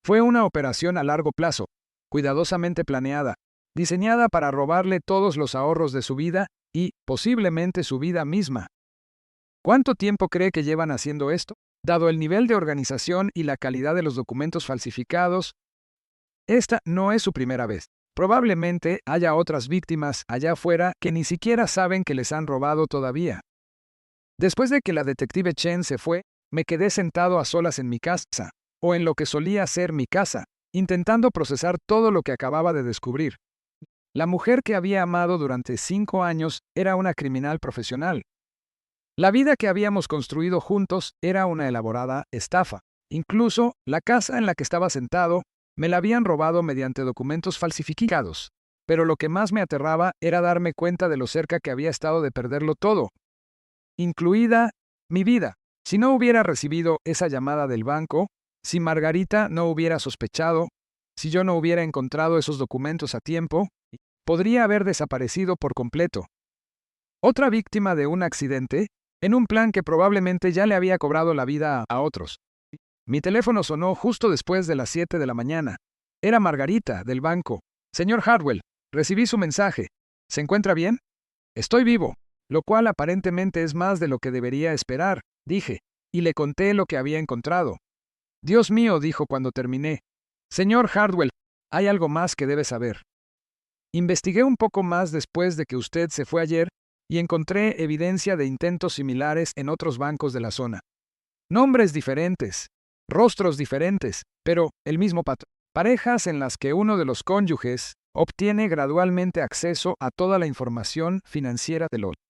Fue una operación a largo plazo, cuidadosamente planeada, diseñada para robarle todos los ahorros de su vida y, posiblemente, su vida misma. ¿Cuánto tiempo cree que llevan haciendo esto? Dado el nivel de organización y la calidad de los documentos falsificados, esta no es su primera vez. Probablemente haya otras víctimas allá afuera que ni siquiera saben que les han robado todavía. Después de que la detective Chen se fue, me quedé sentado a solas en mi casa, o en lo que solía ser mi casa, intentando procesar todo lo que acababa de descubrir. La mujer que había amado durante 5 años era una criminal profesional. La vida que habíamos construido juntos era una elaborada estafa. Incluso la casa en la que estaba sentado me la habían robado mediante documentos falsificados. Pero lo que más me aterraba era darme cuenta de lo cerca que había estado de perderlo todo, incluida mi vida. Si no hubiera recibido esa llamada del banco, si Margarita no hubiera sospechado, si yo no hubiera encontrado esos documentos a tiempo, podría haber desaparecido por completo. Otra víctima de un accidente, en un plan que probablemente ya le había cobrado la vida a otros. Mi teléfono sonó justo después de las 7 de la mañana. Era Margarita, del banco. Señor Hardwell, recibí su mensaje. ¿Se encuentra bien? Estoy vivo, lo cual aparentemente es más de lo que debería esperar, dije, y le conté lo que había encontrado. Dios mío, dijo cuando terminé. Señor Hardwell, hay algo más que debe saber. Investigué un poco más después de que usted se fue ayer y encontré evidencia de intentos similares en otros bancos de la zona. Nombres diferentes, rostros diferentes, pero el mismo patrón. Parejas en las que uno de los cónyuges obtiene gradualmente acceso a toda la información financiera del otro.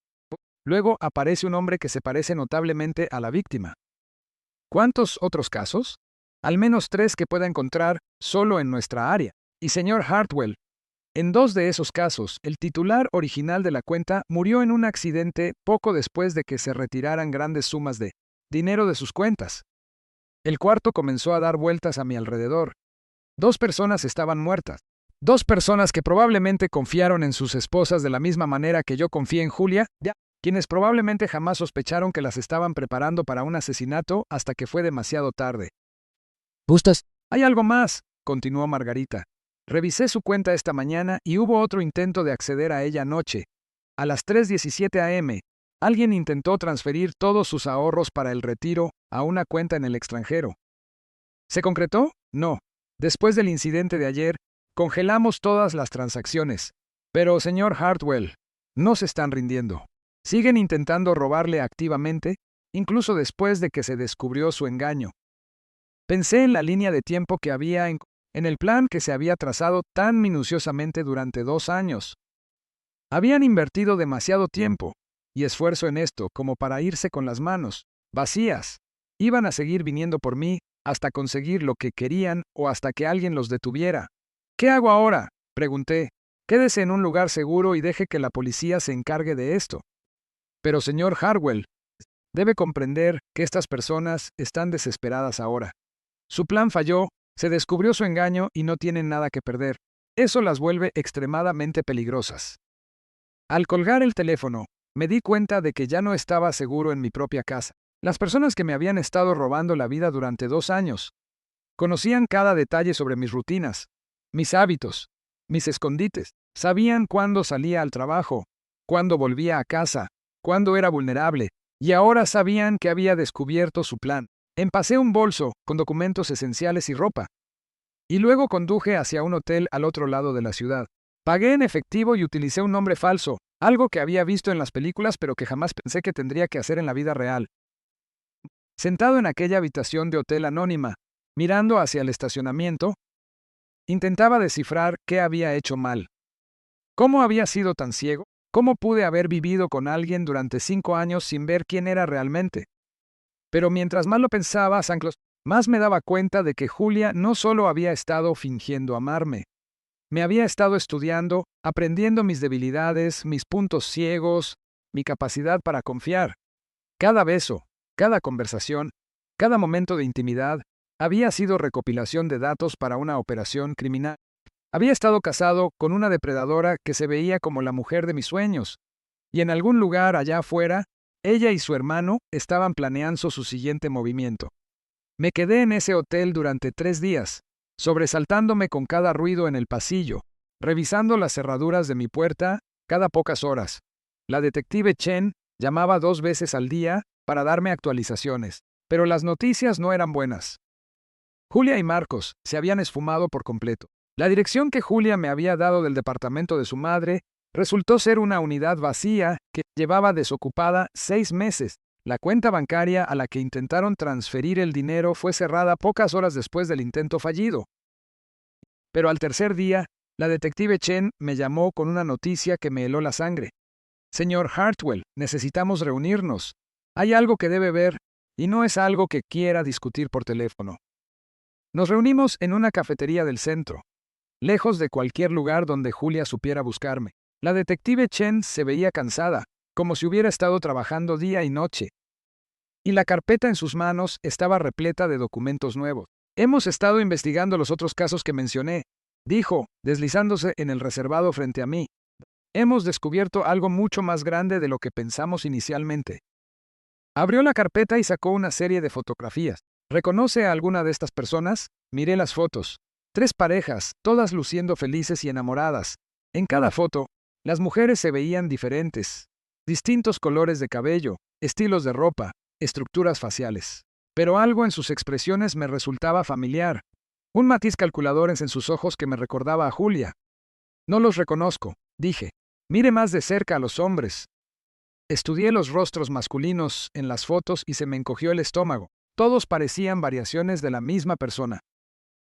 Luego aparece un hombre que se parece notablemente a la víctima. ¿Cuántos otros casos? Al menos 3 que pueda encontrar solo en nuestra área. Y señor Hartwell, en 2 de esos casos, el titular original de la cuenta murió en un accidente poco después de que se retiraran grandes sumas de dinero de sus cuentas. El cuarto comenzó a dar vueltas a mi alrededor. 2 personas estaban muertas. 2 personas que probablemente confiaron en sus esposas de la misma manera que yo confié en Julia, quienes probablemente jamás sospecharon que las estaban preparando para un asesinato hasta que fue demasiado tarde. ¿Gustas? Hay algo más, continuó Margarita. Revisé su cuenta esta mañana y hubo otro intento de acceder a ella anoche. A las 3:17 a.m., alguien intentó transferir todos sus ahorros para el retiro a una cuenta en el extranjero. ¿Se concretó? No. Después del incidente de ayer, congelamos todas las transacciones. Pero, señor Hartwell, no se están rindiendo. Siguen intentando robarle activamente, incluso después de que se descubrió su engaño. Pensé en la línea de tiempo que había en el plan que se había trazado tan minuciosamente durante 2 años. Habían invertido demasiado tiempo y esfuerzo en esto como para irse con las manos vacías. Iban a seguir viniendo por mí hasta conseguir lo que querían o hasta que alguien los detuviera. ¿Qué hago ahora?, pregunté. Quédese en un lugar seguro y deje que la policía se encargue de esto. Pero, señor Hartwell, debe comprender que estas personas están desesperadas ahora. Su plan falló, se descubrió su engaño y no tienen nada que perder. Eso las vuelve extremadamente peligrosas. Al colgar el teléfono, me di cuenta de que ya no estaba seguro en mi propia casa. Las personas que me habían estado robando la vida durante 2 años conocían cada detalle sobre mis rutinas, mis hábitos, mis escondites. Sabían cuándo salía al trabajo, cuándo volvía a casa, cuándo era vulnerable, y ahora sabían que había descubierto su plan. Empacé un bolso con documentos esenciales y ropa. Y luego conduje hacia un hotel al otro lado de la ciudad. Pagué en efectivo y utilicé un nombre falso, algo que había visto en las películas pero que jamás pensé que tendría que hacer en la vida real. Sentado en aquella habitación de hotel anónima, mirando hacia el estacionamiento, intentaba descifrar qué había hecho mal. ¿Cómo había sido tan ciego? ¿Cómo pude haber vivido con alguien durante 5 años sin ver quién era realmente? Pero mientras más lo pensaba, Sanclos, más me daba cuenta de que Julia no solo había estado fingiendo amarme. Me había estado estudiando, aprendiendo mis debilidades, mis puntos ciegos, mi capacidad para confiar. Cada beso, cada conversación, cada momento de intimidad había sido recopilación de datos para una operación criminal. Había estado casado con una depredadora que se veía como la mujer de mis sueños, y en algún lugar allá afuera, ella y su hermano estaban planeando su siguiente movimiento. Me quedé en ese hotel durante 3 días, sobresaltándome con cada ruido en el pasillo, revisando las cerraduras de mi puerta cada pocas horas. La detective Chen llamaba 2 veces al día para darme actualizaciones, pero las noticias no eran buenas. Julia y Marcos se habían esfumado por completo. La dirección que Julia me había dado del departamento de su madre resultó ser una unidad vacía que llevaba desocupada 6 meses. La cuenta bancaria a la que intentaron transferir el dinero fue cerrada pocas horas después del intento fallido. Pero al tercer día, la detective Chen me llamó con una noticia que me heló la sangre. Señor Hartwell, necesitamos reunirnos. Hay algo que debe ver, y no es algo que quiera discutir por teléfono. Nos reunimos en una cafetería del centro, lejos de cualquier lugar donde Julia supiera buscarme. La detective Chen se veía cansada, como si hubiera estado trabajando día y noche. Y la carpeta en sus manos estaba repleta de documentos nuevos. Hemos estado investigando los otros casos que mencioné, dijo, deslizándose en el reservado frente a mí. Hemos descubierto algo mucho más grande de lo que pensamos inicialmente. Abrió la carpeta y sacó una serie de fotografías. ¿Reconoce a alguna de estas personas? Miré las fotos. 3 parejas, todas luciendo felices y enamoradas. En cada foto, las mujeres se veían diferentes. Distintos colores de cabello, estilos de ropa, estructuras faciales. Pero algo en sus expresiones me resultaba familiar. Un matiz calculador en sus ojos que me recordaba a Julia. No los reconozco, dije. Mire más de cerca a los hombres. Estudié los rostros masculinos en las fotos y se me encogió el estómago. Todos parecían variaciones de la misma persona.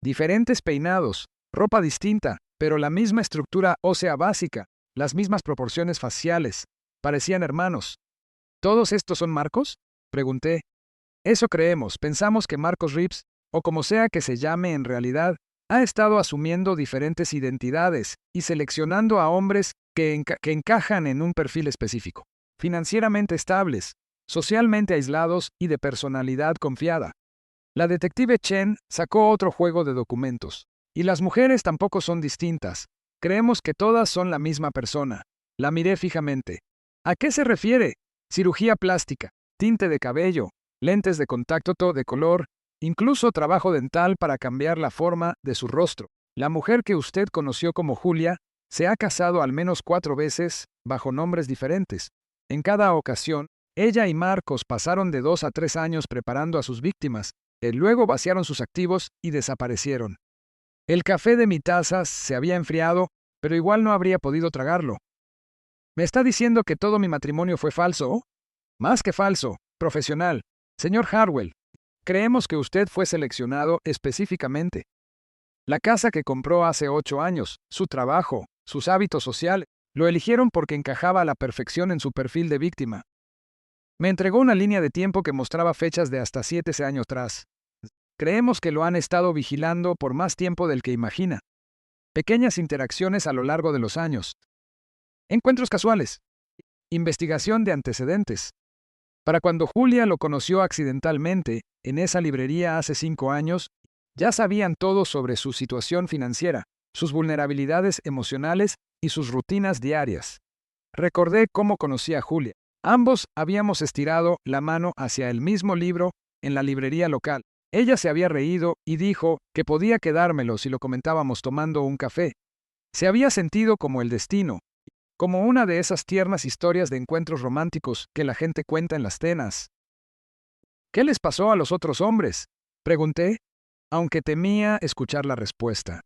Diferentes peinados, ropa distinta, pero la misma estructura ósea básica, las mismas proporciones faciales. Parecían hermanos. ¿Todos estos son Marcos? Pregunté. Eso creemos, pensamos que Marcos Reeves, o como sea que se llame en realidad, ha estado asumiendo diferentes identidades y seleccionando a hombres que encajan en un perfil específico. Financieramente estables, socialmente aislados y de personalidad confiada. La detective Chen sacó otro juego de documentos. Y las mujeres tampoco son distintas. Creemos que todas son la misma persona. La miré fijamente. ¿A qué se refiere? Cirugía plástica, tinte de cabello, lentes de contacto de color, incluso trabajo dental para cambiar la forma de su rostro. La mujer que usted conoció como Julia se ha casado al menos 4 veces bajo nombres diferentes. En cada ocasión, ella y Marcos pasaron de 2 a 3 años preparando a sus víctimas, y luego vaciaron sus activos y desaparecieron. El café de mi taza se había enfriado, pero igual no habría podido tragarlo. ¿Me está diciendo que todo mi matrimonio fue falso? Más que falso, profesional. Señor Hartwell, creemos que usted fue seleccionado específicamente. La casa que compró hace 8 años, su trabajo, sus hábitos sociales, lo eligieron porque encajaba a la perfección en su perfil de víctima. Me entregó una línea de tiempo que mostraba fechas de hasta 7 años atrás. Creemos que lo han estado vigilando por más tiempo del que imagina. Pequeñas interacciones a lo largo de los años. Encuentros casuales. Investigación de antecedentes. Para cuando Julia lo conoció accidentalmente, en esa librería hace 5 años, ya sabían todo sobre su situación financiera, sus vulnerabilidades emocionales y sus rutinas diarias. Recordé cómo conocí a Julia. Ambos habíamos estirado la mano hacia el mismo libro en la librería local. Ella se había reído y dijo que podía quedármelo si lo comentábamos tomando un café. Se había sentido como el destino, como una de esas tiernas historias de encuentros románticos que la gente cuenta en las cenas. ¿Qué les pasó a los otros hombres? Pregunté, aunque temía escuchar la respuesta.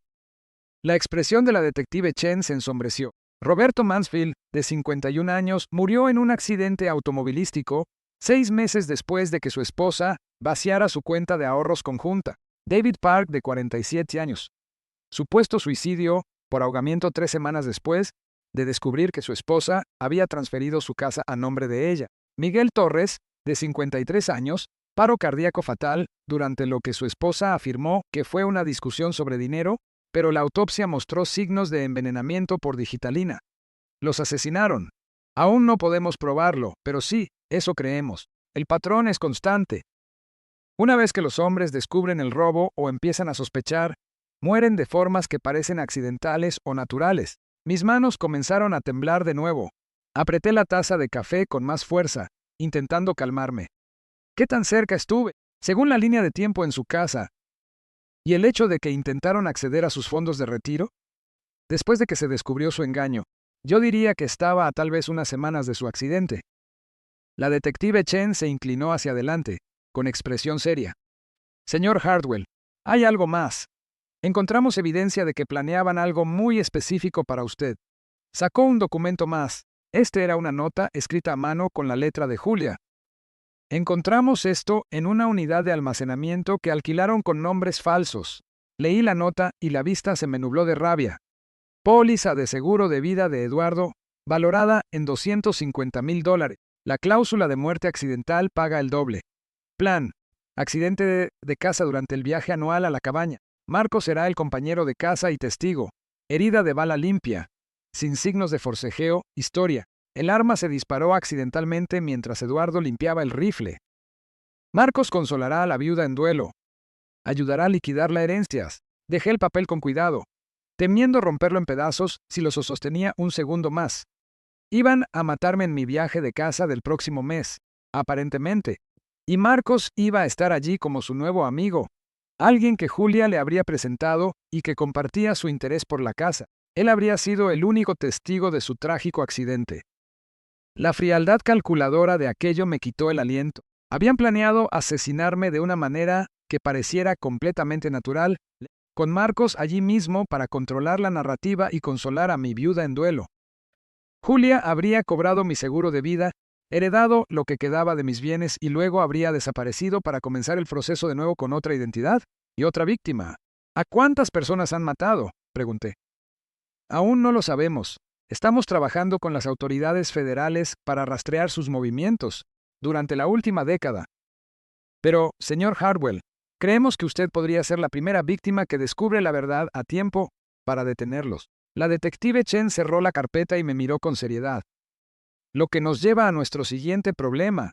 La expresión de la detective Chen se ensombreció. Roberto Mansfield, de 51 años, murió en un accidente automovilístico 6 meses después de que su esposa vaciara su cuenta de ahorros conjunta. David Park, de 47 años. Supuesto suicidio por ahogamiento 3 semanas después de descubrir que su esposa había transferido su casa a nombre de ella. Miguel Torres, de 53 años, paro cardíaco fatal, durante lo que su esposa afirmó que fue una discusión sobre dinero, pero la autopsia mostró signos de envenenamiento por digitalina. Los asesinaron. Aún no podemos probarlo, pero sí, eso creemos. El patrón es constante. Una vez que los hombres descubren el robo o empiezan a sospechar, mueren de formas que parecen accidentales o naturales. Mis manos comenzaron a temblar de nuevo. Apreté la taza de café con más fuerza, intentando calmarme. ¿Qué tan cerca estuve? Según la línea de tiempo en su casa, ¿y el hecho de que intentaron acceder a sus fondos de retiro? Después de que se descubrió su engaño, yo diría que estaba a tal vez unas semanas de su accidente. La detective Chen se inclinó hacia adelante, con expresión seria. Señor Hartwell, hay algo más. Encontramos evidencia de que planeaban algo muy específico para usted. Sacó un documento más. Este era una nota escrita a mano con la letra de Julia. Encontramos esto en una unidad de almacenamiento que alquilaron con nombres falsos. Leí la nota y la vista se me nubló de rabia. Póliza de seguro de vida de Eduardo, valorada en $250,000. La cláusula de muerte accidental paga el doble. Plan. Accidente de casa durante el viaje anual a la cabaña. Marcos será el compañero de casa y testigo. Herida de bala limpia. Sin signos de forcejeo. Historia. El arma se disparó accidentalmente mientras Eduardo limpiaba el rifle. Marcos consolará a la viuda en duelo. Ayudará a liquidar las herencias. Dejé el papel con cuidado, temiendo romperlo en pedazos si lo sostenía un segundo más. Iban a matarme en mi viaje de casa del próximo mes, aparentemente, y Marcos iba a estar allí como su nuevo amigo, alguien que Julia le habría presentado y que compartía su interés por la casa. Él habría sido el único testigo de su trágico accidente. La frialdad calculadora de aquello me quitó el aliento. Habían planeado asesinarme de una manera que pareciera completamente natural, con Marcos allí mismo para controlar la narrativa y consolar a mi viuda en duelo. Julia habría cobrado mi seguro de vida, heredado lo que quedaba de mis bienes y luego habría desaparecido para comenzar el proceso de nuevo con otra identidad y otra víctima. ¿A cuántas personas han matado?, pregunté. Aún no lo sabemos. Estamos trabajando con las autoridades federales para rastrear sus movimientos durante la última década. Pero, señor Hardwell, creemos que usted podría ser la primera víctima que descubre la verdad a tiempo para detenerlos. La detective Chen cerró la carpeta y me miró con seriedad. Lo que nos lleva a nuestro siguiente problema.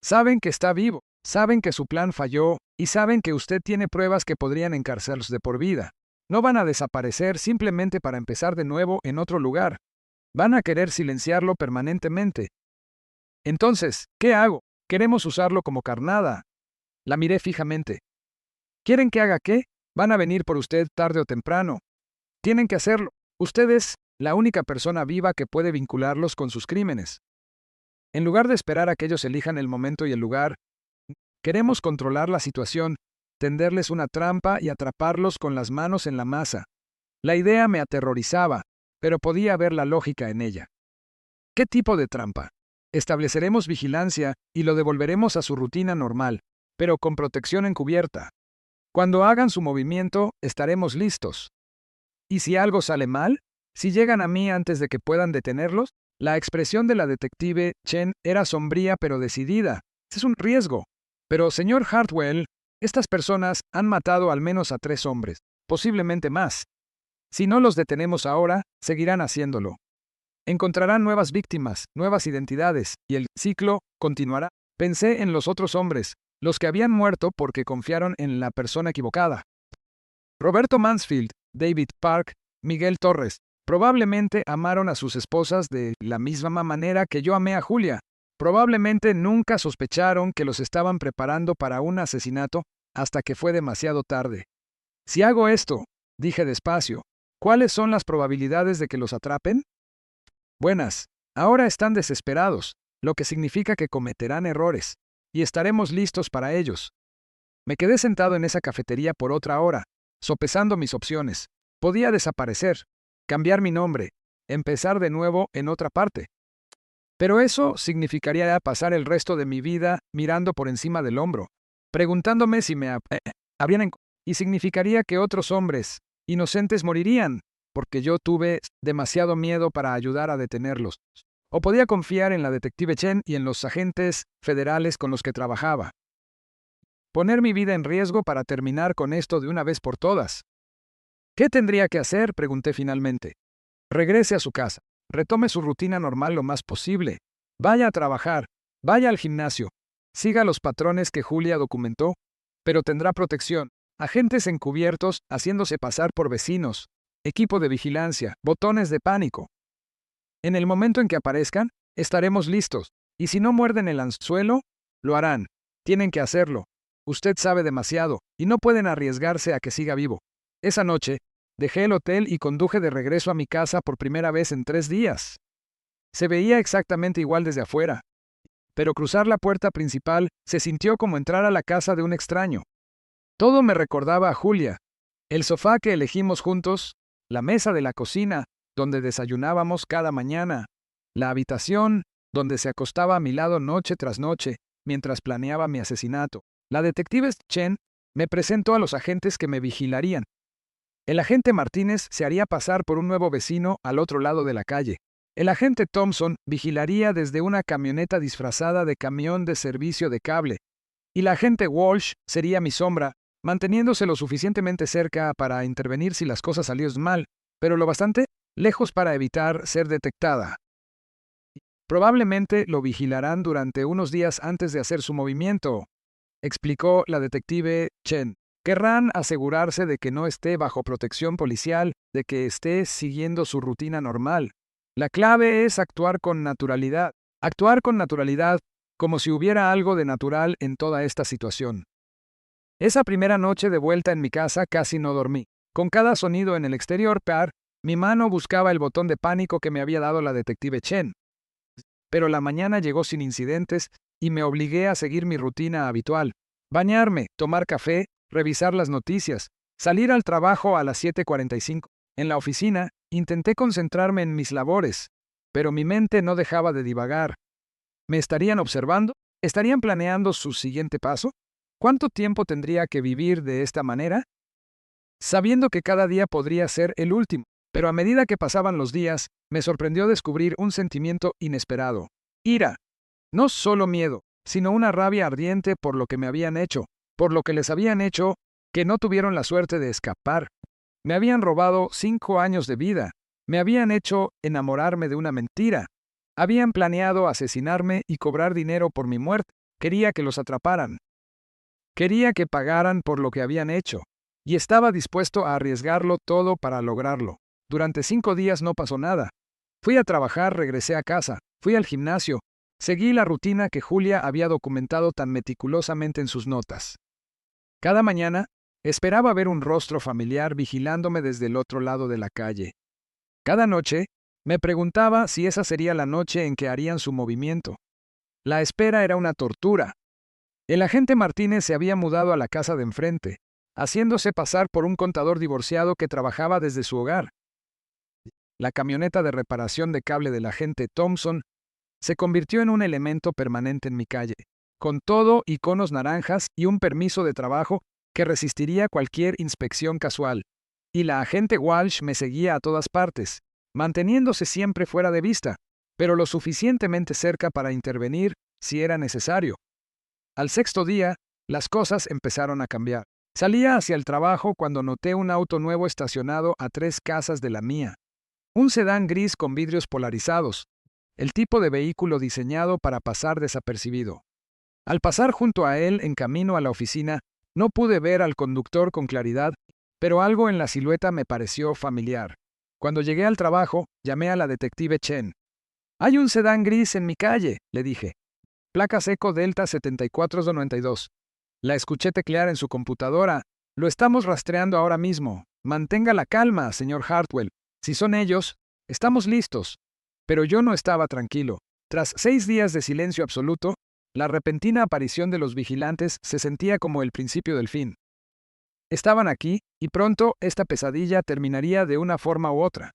Saben que está vivo, saben que su plan falló y saben que usted tiene pruebas que podrían encarcelarlos de por vida. No van a desaparecer simplemente para empezar de nuevo en otro lugar. Van a querer silenciarlo permanentemente. Entonces, ¿qué hago? Queremos usarlo como carnada. La miré fijamente. ¿Quieren que haga qué? Van a venir por usted tarde o temprano. Tienen que hacerlo. Usted es la única persona viva que puede vincularlos con sus crímenes. En lugar de esperar a que ellos elijan el momento y el lugar, queremos controlar la situación, tenderles una trampa y atraparlos con las manos en la masa. La idea me aterrorizaba, pero podía ver la lógica en ella. ¿Qué tipo de trampa? Estableceremos vigilancia y lo devolveremos a su rutina normal, pero con protección encubierta. Cuando hagan su movimiento, estaremos listos. ¿Y si algo sale mal? ¿Si llegan a mí antes de que puedan detenerlos? La expresión de la detective Chen era sombría pero decidida. Es un riesgo. Pero, señor Hartwell, estas personas han matado al menos a 3 hombres, posiblemente más. Si no los detenemos ahora, seguirán haciéndolo. Encontrarán nuevas víctimas, nuevas identidades, y el ciclo continuará. Pensé en los otros hombres, los que habían muerto porque confiaron en la persona equivocada. Roberto Mansfield, David Park, Miguel Torres, probablemente amaron a sus esposas de la misma manera que yo amé a Julia. Probablemente nunca sospecharon que los estaban preparando para un asesinato hasta que fue demasiado tarde. Si hago esto, dije despacio, ¿cuáles son las probabilidades de que los atrapen? Buenas. Ahora están desesperados, lo que significa que cometerán errores, y estaremos listos para ellos. Me quedé sentado en esa cafetería por otra hora, sopesando mis opciones. Podía desaparecer, cambiar mi nombre, empezar de nuevo en otra parte. Pero eso significaría pasar el resto de mi vida mirando por encima del hombro, preguntándome si me habrían y significaría que otros hombres inocentes morirían, porque yo tuve demasiado miedo para ayudar a detenerlos. O podía confiar en la detective Chen y en los agentes federales con los que trabajaba. Poner mi vida en riesgo para terminar con esto de una vez por todas. ¿Qué tendría que hacer?, pregunté finalmente. Regrese a su casa. Retome su rutina normal lo más posible. Vaya a trabajar. Vaya al gimnasio. Siga los patrones que Julia documentó. Pero tendrá protección. Agentes encubiertos haciéndose pasar por vecinos. Equipo de vigilancia. Botones de pánico. En el momento en que aparezcan, estaremos listos. Y si no muerden el anzuelo, lo harán. Tienen que hacerlo. Usted sabe demasiado, y no pueden arriesgarse a que siga vivo. Esa noche, dejé el hotel y conduje de regreso a mi casa por primera vez en 3 días. Se veía exactamente igual desde afuera. Pero cruzar la puerta principal se sintió como entrar a la casa de un extraño. Todo me recordaba a Julia. El sofá que elegimos juntos, la mesa de la cocina, donde desayunábamos cada mañana, la habitación, donde se acostaba a mi lado noche tras noche, mientras planeaba mi asesinato. La detective Chen me presentó a los agentes que me vigilarían. El agente Martínez se haría pasar por un nuevo vecino al otro lado de la calle. El agente Thompson vigilaría desde una camioneta disfrazada de camión de servicio de cable. Y la agente Walsh sería mi sombra, manteniéndose lo suficientemente cerca para intervenir si las cosas salían mal, pero lo bastante lejos para evitar ser detectada. Probablemente lo vigilarán durante unos días antes de hacer su movimiento, explicó la detective Chen. Querrán asegurarse de que no esté bajo protección policial, de que esté siguiendo su rutina normal. La clave es actuar con naturalidad. Actuar con naturalidad, como si hubiera algo de natural en toda esta situación. Esa primera noche de vuelta en mi casa casi no dormí. Con cada sonido en el exterior, mi mano buscaba el botón de pánico que me había dado la detective Chen. Pero la mañana llegó sin incidentes y me obligué a seguir mi rutina habitual. Bañarme, tomar café, revisar las noticias, salir al trabajo a las 7:45. En la oficina, intenté concentrarme en mis labores, pero mi mente no dejaba de divagar. ¿Me estarían observando? ¿Estarían planeando su siguiente paso? ¿Cuánto tiempo tendría que vivir de esta manera? Sabiendo que cada día podría ser el último, pero a medida que pasaban los días, me sorprendió descubrir un sentimiento inesperado. Ira. No solo miedo, sino una rabia ardiente por lo que me habían hecho, por lo que les habían hecho, que no tuvieron la suerte de escapar. Me habían robado 5 años de vida. Me habían hecho enamorarme de una mentira. Habían planeado asesinarme y cobrar dinero por mi muerte. Quería que los atraparan. Quería que pagaran por lo que habían hecho. Y estaba dispuesto a arriesgarlo todo para lograrlo. Durante 5 días no pasó nada. Fui a trabajar, regresé a casa, fui al gimnasio, seguí la rutina que Julia había documentado tan meticulosamente en sus notas. Cada mañana, esperaba ver un rostro familiar vigilándome desde el otro lado de la calle. Cada noche, me preguntaba si esa sería la noche en que harían su movimiento. La espera era una tortura. El agente Martínez se había mudado a la casa de enfrente, haciéndose pasar por un contador divorciado que trabajaba desde su hogar. La camioneta de reparación de cable del agente Thompson se convirtió en un elemento permanente en mi calle, con todo iconos naranjas y un permiso de trabajo que resistiría cualquier inspección casual. Y la agente Walsh me seguía a todas partes, manteniéndose siempre fuera de vista, pero lo suficientemente cerca para intervenir si era necesario. Al 6.º día, las cosas empezaron a cambiar. Salía hacia el trabajo cuando noté un auto nuevo estacionado a 3 casas de la mía. Un sedán gris con vidrios polarizados, el tipo de vehículo diseñado para pasar desapercibido. Al pasar junto a él en camino a la oficina, no pude ver al conductor con claridad, pero algo en la silueta me pareció familiar. Cuando llegué al trabajo, llamé a la detective Chen. «Hay un sedán gris en mi calle», le dije. «Placa seco Delta 7492. La escuché teclear en su computadora. «Lo estamos rastreando ahora mismo. Mantenga la calma, señor Hartwell. Si son ellos, estamos listos». Pero yo no estaba tranquilo. Tras 6 días de silencio absoluto, la repentina aparición de los vigilantes se sentía como el principio del fin. Estaban aquí, y pronto esta pesadilla terminaría de una forma u otra.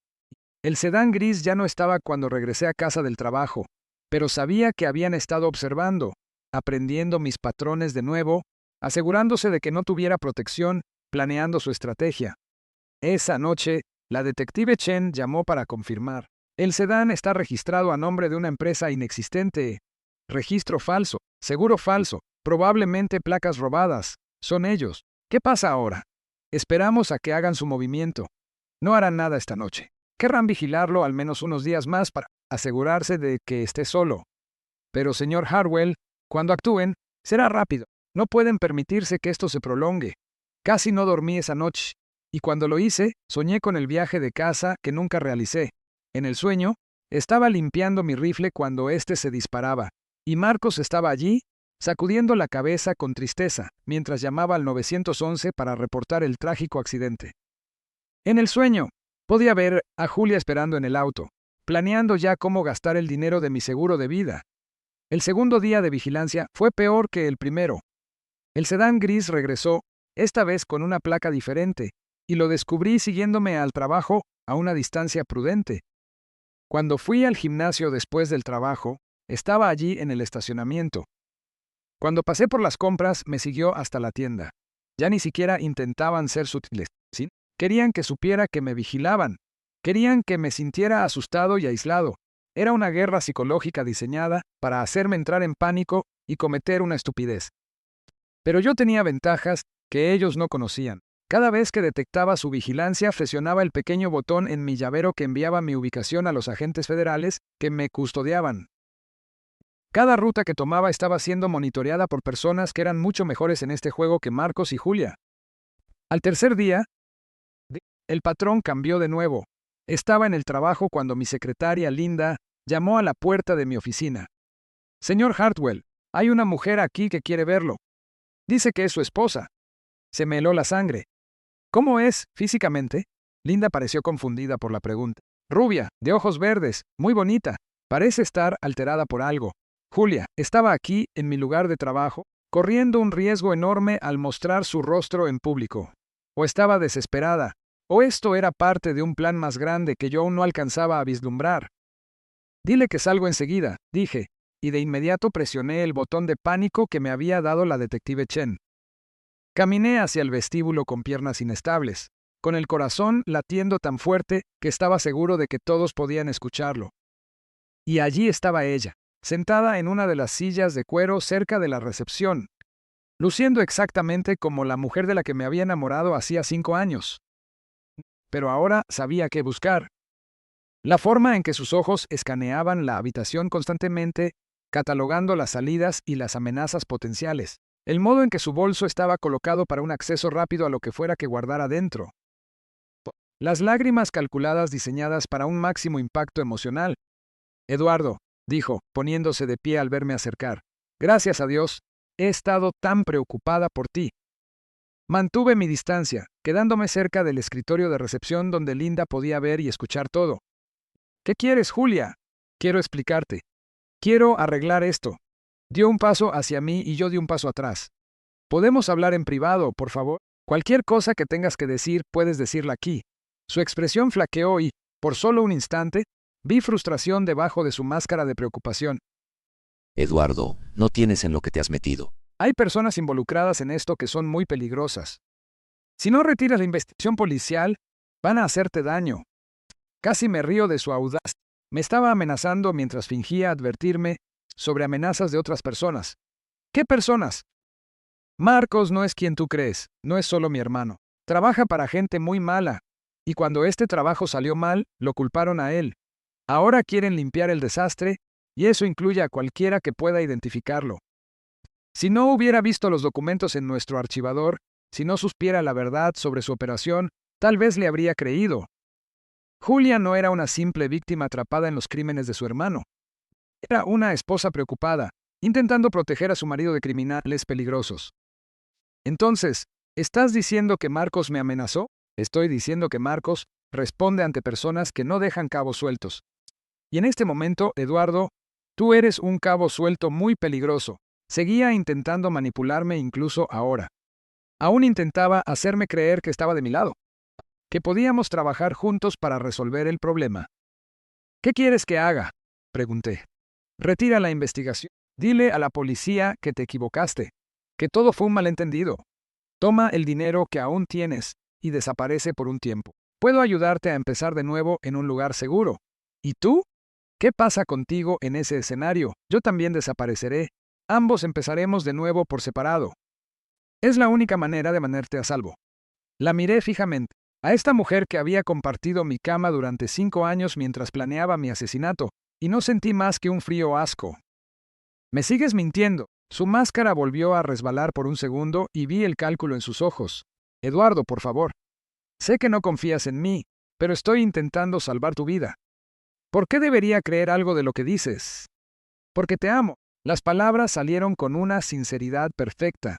El sedán gris ya no estaba cuando regresé a casa del trabajo, pero sabía que habían estado observando, aprendiendo mis patrones de nuevo, asegurándose de que no tuviera protección, planeando su estrategia. Esa noche, la detective Chen llamó para confirmar. «El sedán está registrado a nombre de una empresa inexistente. Registro falso, seguro falso, probablemente placas robadas. Son ellos. ¿Qué pasa ahora? Esperamos a que hagan su movimiento. No harán nada esta noche. Querrán vigilarlo al menos unos días más para asegurarse de que esté solo. Pero, señor Hartwell, cuando actúen, será rápido. No pueden permitirse que esto se prolongue. Casi no dormí esa noche, y cuando lo hice, soñé con el viaje de casa que nunca realicé. En el sueño, estaba limpiando mi rifle cuando éste se disparaba, y Marcos estaba allí, sacudiendo la cabeza con tristeza, mientras llamaba al 911 para reportar el trágico accidente. En el sueño, podía ver a Julia esperando en el auto, planeando ya cómo gastar el dinero de mi seguro de vida. El segundo día de vigilancia fue peor que el primero. El sedán gris regresó, esta vez con una placa diferente, y lo descubrí siguiéndome al trabajo a una distancia prudente. Cuando fui al gimnasio después del trabajo, estaba allí en el estacionamiento. Cuando pasé por las compras, me siguió hasta la tienda. Ya ni siquiera intentaban ser sutiles, ¿sí? Querían que supiera que me vigilaban. Querían que me sintiera asustado y aislado. Era una guerra psicológica diseñada para hacerme entrar en pánico y cometer una estupidez. Pero yo tenía ventajas que ellos no conocían. Cada vez que detectaba su vigilancia, presionaba el pequeño botón en mi llavero que enviaba mi ubicación a los agentes federales que me custodiaban. Cada ruta que tomaba estaba siendo monitoreada por personas que eran mucho mejores en este juego que Marcos y Julia. Al tercer día, el patrón cambió de nuevo. Estaba en el trabajo cuando mi secretaria, Linda, llamó a la puerta de mi oficina. Señor Hartwell, hay una mujer aquí que quiere verlo. Dice que es su esposa. Se me heló la sangre. ¿Cómo es, físicamente? Linda pareció confundida por la pregunta. Rubia, de ojos verdes, muy bonita. Parece estar alterada por algo. Julia, estaba aquí, en mi lugar de trabajo, corriendo un riesgo enorme al mostrar su rostro en público. O estaba desesperada, o esto era parte de un plan más grande que yo aún no alcanzaba a vislumbrar. Dile que salgo enseguida, dije, y de inmediato presioné el botón de pánico que me había dado la detective Chen. Caminé hacia el vestíbulo con piernas inestables, con el corazón latiendo tan fuerte que estaba seguro de que todos podían escucharlo. Y allí estaba ella, sentada en una de las sillas de cuero cerca de la recepción, luciendo exactamente como la mujer de la que me había enamorado hacía 5 años. Pero ahora sabía qué buscar. La forma en que sus ojos escaneaban la habitación constantemente, catalogando las salidas y las amenazas potenciales. El modo en que su bolso estaba colocado para un acceso rápido a lo que fuera que guardara dentro. Las lágrimas calculadas diseñadas para un máximo impacto emocional. Eduardo, dijo, poniéndose de pie al verme acercar. Gracias a Dios, he estado tan preocupada por ti. Mantuve mi distancia, quedándome cerca del escritorio de recepción donde Linda podía ver y escuchar todo. ¿Qué quieres, Julia? Quiero explicarte. Quiero arreglar esto. Dio un paso hacia mí y yo di un paso atrás. ¿Podemos hablar en privado, por favor? Cualquier cosa que tengas que decir, puedes decirla aquí. Su expresión flaqueó y, por solo un instante, vi frustración debajo de su máscara de preocupación. Eduardo, no tienes en lo que te has metido. Hay personas involucradas en esto que son muy peligrosas. Si no retiras la investigación policial, van a hacerte daño. Casi me río de su audacia. Me estaba amenazando mientras fingía advertirme sobre amenazas de otras personas. ¿Qué personas? Marcos no es quien tú crees, no es solo mi hermano. Trabaja para gente muy mala. Y cuando este trabajo salió mal, lo culparon a él. Ahora quieren limpiar el desastre, y eso incluye a cualquiera que pueda identificarlo. Si no hubiera visto los documentos en nuestro archivador, si no supiera la verdad sobre su operación, tal vez le habría creído. Julia no era una simple víctima atrapada en los crímenes de su hermano. Era una esposa preocupada, intentando proteger a su marido de criminales peligrosos. Entonces, ¿estás diciendo que Marcos me amenazó? Estoy diciendo que Marcos responde ante personas que no dejan cabos sueltos. Y en este momento, Eduardo, tú eres un cabo suelto muy peligroso. Seguía intentando manipularme incluso ahora. Aún intentaba hacerme creer que estaba de mi lado, que podíamos trabajar juntos para resolver el problema. ¿Qué quieres que haga? Pregunté. Retira la investigación. Dile a la policía que te equivocaste, que todo fue un malentendido. Toma el dinero que aún tienes y desaparece por un tiempo. Puedo ayudarte a empezar de nuevo en un lugar seguro. ¿Y tú? ¿Qué pasa contigo en ese escenario? Yo también desapareceré. Ambos empezaremos de nuevo por separado. Es la única manera de mantenerte a salvo. La miré fijamente. A esta mujer que había compartido mi cama durante 5 años mientras planeaba mi asesinato, y no sentí más que un frío asco. ¿Me sigues mintiendo? Su máscara volvió a resbalar por un segundo y vi el cálculo en sus ojos. Eduardo, por favor. Sé que no confías en mí, pero estoy intentando salvar tu vida. ¿Por qué debería creer algo de lo que dices? Porque te amo. Las palabras salieron con una sinceridad perfecta.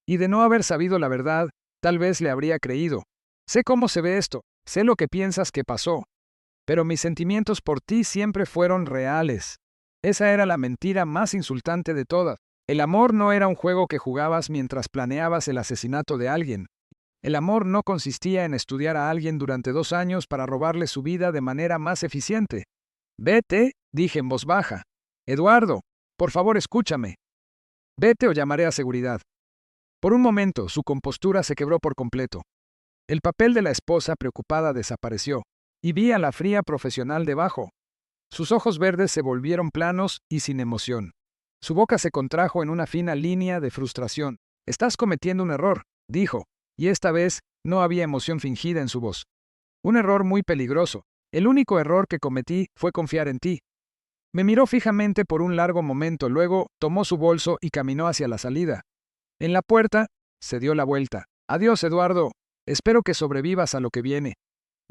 Y de no haber sabido la verdad, tal vez le habría creído. Sé cómo se ve esto, sé lo que piensas que pasó. Pero mis sentimientos por ti siempre fueron reales. Esa era la mentira más insultante de todas. El amor no era un juego que jugabas mientras planeabas el asesinato de alguien. El amor no consistía en estudiar a alguien durante 2 años para robarle su vida de manera más eficiente. Vete, dije en voz baja. Eduardo, por favor escúchame. Vete o llamaré a seguridad. Por un momento, su compostura se quebró por completo. El papel de la esposa preocupada desapareció, y vi a la fría profesional debajo. Sus ojos verdes se volvieron planos y sin emoción. Su boca se contrajo en una fina línea de frustración. Estás cometiendo un error, dijo, y esta vez no había emoción fingida en su voz. Un error muy peligroso. El único error que cometí fue confiar en ti. Me miró fijamente por un largo momento, luego tomó su bolso y caminó hacia la salida. En la puerta, se dio la vuelta. Adiós, Eduardo. Espero que sobrevivas a lo que viene.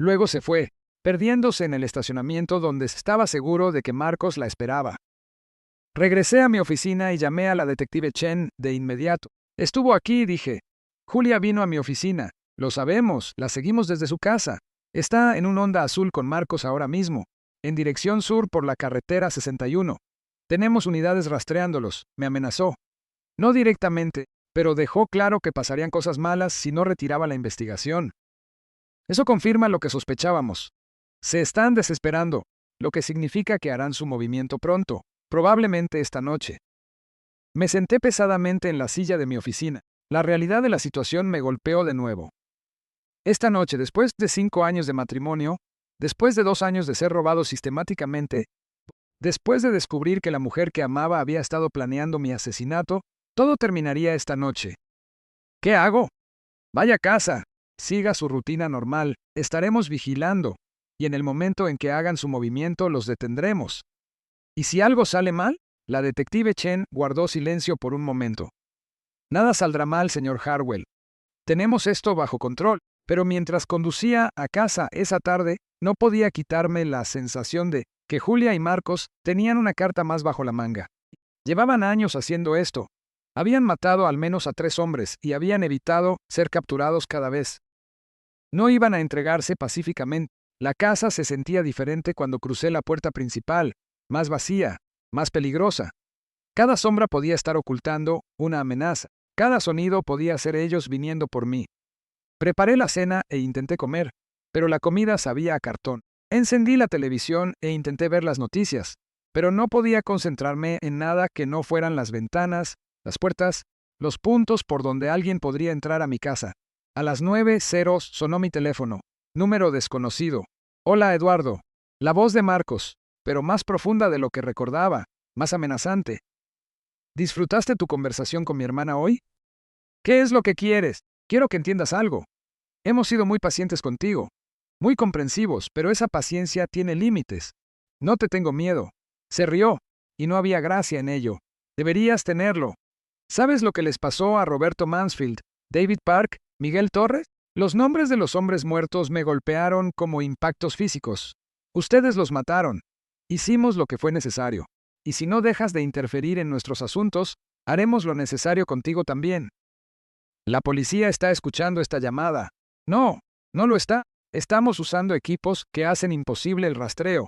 Luego se fue, perdiéndose en el estacionamiento donde estaba seguro de que Marcos la esperaba. Regresé a mi oficina y llamé a la detective Chen de inmediato. Estuvo aquí, dije. Julia vino a mi oficina. Lo sabemos, la seguimos desde su casa. Está en un Honda azul con Marcos ahora mismo, en dirección sur por la carretera 61. Tenemos unidades rastreándolos, me amenazó. No directamente, pero dejó claro que pasarían cosas malas si no retiraba la investigación. Eso confirma lo que sospechábamos. Se están desesperando, lo que significa que harán su movimiento pronto, probablemente esta noche. Me senté pesadamente en la silla de mi oficina. La realidad de la situación me golpeó de nuevo. Esta noche, después de 5 años de matrimonio, después de 2 años de ser robado sistemáticamente, después de descubrir que la mujer que amaba había estado planeando mi asesinato, todo terminaría esta noche. ¿Qué hago? Vaya a casa. Siga su rutina normal. Estaremos vigilando. Y en el momento en que hagan su movimiento los detendremos. ¿Y si algo sale mal? La detective Chen guardó silencio por un momento. Nada saldrá mal, señor Harwell. Tenemos esto bajo control, pero mientras conducía a casa esa tarde, no podía quitarme la sensación de que Julia y Marcos tenían una carta más bajo la manga. Llevaban años haciendo esto. Habían matado al menos a 3 hombres y habían evitado ser capturados cada vez. No iban a entregarse pacíficamente. La casa se sentía diferente cuando crucé la puerta principal, más vacía, más peligrosa. Cada sombra podía estar ocultando una amenaza. Cada sonido podía ser ellos viniendo por mí. Preparé la cena e intenté comer, pero la comida sabía a cartón. Encendí la televisión e intenté ver las noticias, pero no podía concentrarme en nada que no fueran las ventanas, las puertas, los puntos por donde alguien podría entrar a mi casa. A las 9:00 sonó mi teléfono. Número desconocido. Hola, Eduardo. La voz de Marcos, pero más profunda de lo que recordaba, más amenazante. ¿Disfrutaste tu conversación con mi hermana hoy? ¿Qué es lo que quieres? Quiero que entiendas algo. Hemos sido muy pacientes contigo, muy comprensivos, pero esa paciencia tiene límites. No te tengo miedo. Se rió, y no había gracia en ello. Deberías tenerlo. ¿Sabes lo que les pasó a Roberto Mansfield, David Park, Miguel Torres? Los nombres de los hombres muertos me golpearon como impactos físicos. Ustedes los mataron. Hicimos lo que fue necesario. Y si no dejas de interferir en nuestros asuntos, haremos lo necesario contigo también. La policía está escuchando esta llamada. No, no lo está. Estamos usando equipos que hacen imposible el rastreo.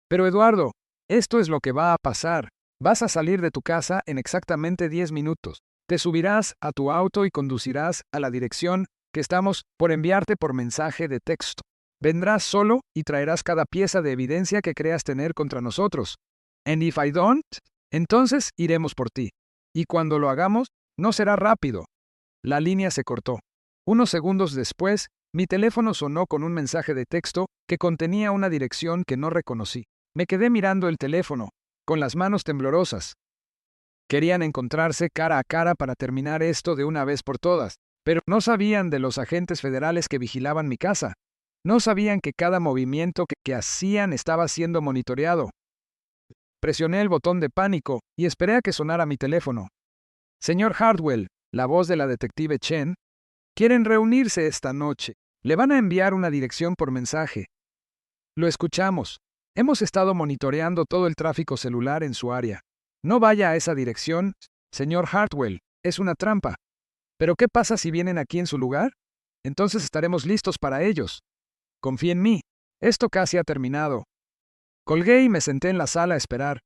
Pero Eduardo, esto es lo que va a pasar. Vas a salir de tu casa en exactamente 10 minutos. Te subirás a tu auto y conducirás a la dirección que estamos por enviarte por mensaje de texto. Vendrás solo y traerás cada pieza de evidencia que creas tener contra nosotros. And if I don't, entonces iremos por ti. Y cuando lo hagamos, no será rápido. La línea se cortó. Unos segundos después, mi teléfono sonó con un mensaje de texto que contenía una dirección que no reconocí. Me quedé mirando el teléfono, con las manos temblorosas. Querían encontrarse cara a cara para terminar esto de una vez por todas, pero no sabían de los agentes federales que vigilaban mi casa. No sabían que cada movimiento que hacían estaba siendo monitoreado. Presioné el botón de pánico y esperé a que sonara mi teléfono. Señor Harwell, la voz de la detective Chen, quieren reunirse esta noche. Le van a enviar una dirección por mensaje. Lo escuchamos. Hemos estado monitoreando todo el tráfico celular en su área. No vaya a esa dirección, señor Hartwell. Es una trampa. ¿Pero qué pasa si vienen aquí en su lugar? Entonces estaremos listos para ellos. Confía en mí. Esto casi ha terminado. Colgué y me senté en la sala a esperar.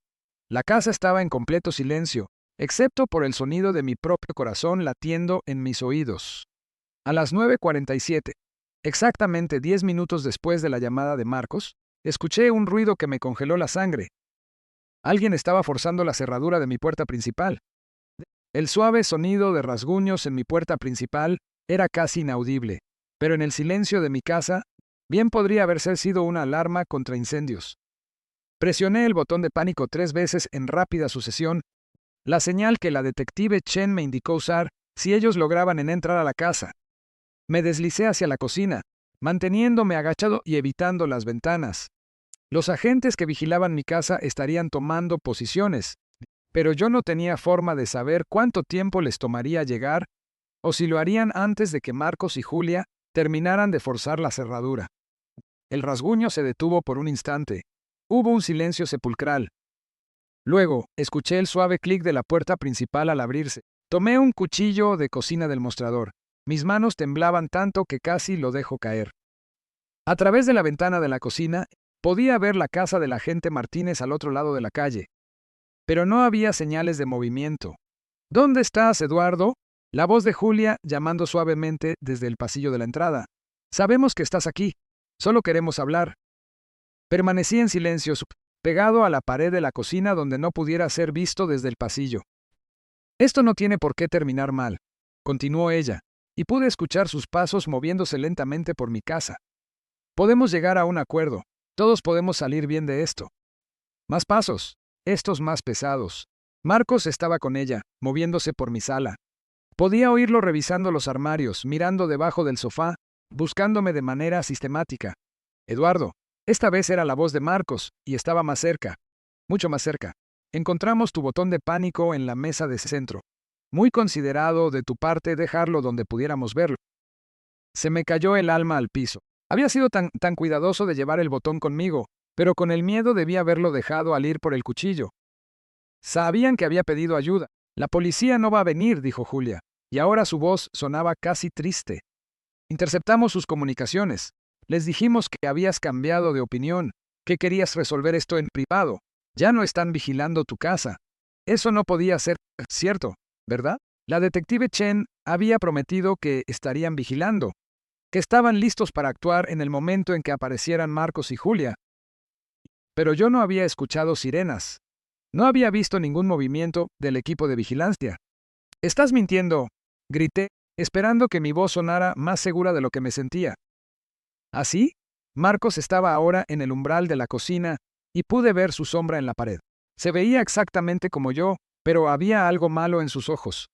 La casa estaba en completo silencio, excepto por el sonido de mi propio corazón latiendo en mis oídos. A las 9:47, exactamente 10 minutos después de la llamada de Marcos, escuché un ruido que me congeló la sangre. Alguien estaba forzando la cerradura de mi puerta principal. El suave sonido de rasguños en mi puerta principal era casi inaudible, pero en el silencio de mi casa, bien podría haberse sido una alarma contra incendios. Presioné el botón de pánico 3 veces en rápida sucesión, la señal que la detective Chen me indicó usar si ellos lograban entrar a la casa. Me deslicé hacia la cocina, manteniéndome agachado y evitando las ventanas. Los agentes que vigilaban mi casa estarían tomando posiciones, pero yo no tenía forma de saber cuánto tiempo les tomaría llegar o si lo harían antes de que Marcos y Julia terminaran de forzar la cerradura. El rasguño se detuvo por un instante. Hubo un silencio sepulcral. Luego, escuché el suave clic de la puerta principal al abrirse. Tomé un cuchillo de cocina del mostrador. Mis manos temblaban tanto que casi lo dejo caer. A través de la ventana de la cocina, podía ver la casa del agente Martínez al otro lado de la calle. Pero no había señales de movimiento. ¿Dónde estás, Eduardo? La voz de Julia llamando suavemente desde el pasillo de la entrada. Sabemos que estás aquí. Solo queremos hablar. Permanecí en silencio, pegado a la pared de la cocina donde no pudiera ser visto desde el pasillo. Esto no tiene por qué terminar mal, continuó ella, y pude escuchar sus pasos moviéndose lentamente por mi casa. Podemos llegar a un acuerdo. Todos podemos salir bien de esto. Más pasos, estos más pesados. Marcos estaba con ella, moviéndose por mi sala. Podía oírlo revisando los armarios, mirando debajo del sofá, buscándome de manera sistemática. Eduardo, esta vez era la voz de Marcos, y estaba más cerca, mucho más cerca. Encontramos tu botón de pánico en la mesa de centro. Muy considerado de tu parte dejarlo donde pudiéramos verlo. Se me cayó el alma al piso. Había sido tan cuidadoso de llevar el botón conmigo, pero con el miedo debía haberlo dejado al ir por el cuchillo. Sabían que había pedido ayuda. La policía no va a venir, dijo Julia, y ahora su voz sonaba casi triste. Interceptamos sus comunicaciones. Les dijimos que habías cambiado de opinión, que querías resolver esto en privado. Ya no están vigilando tu casa. Eso no podía ser cierto, ¿verdad? La detective Chen había prometido que estarían vigilando, que estaban listos para actuar en el momento en que aparecieran Marcos y Julia. Pero yo no había escuchado sirenas. No había visto ningún movimiento del equipo de vigilancia. «Estás mintiendo», grité, esperando que mi voz sonara más segura de lo que me sentía. ¿Así? Marcos estaba ahora en el umbral de la cocina y pude ver su sombra en la pared. Se veía exactamente como yo, pero había algo malo en sus ojos.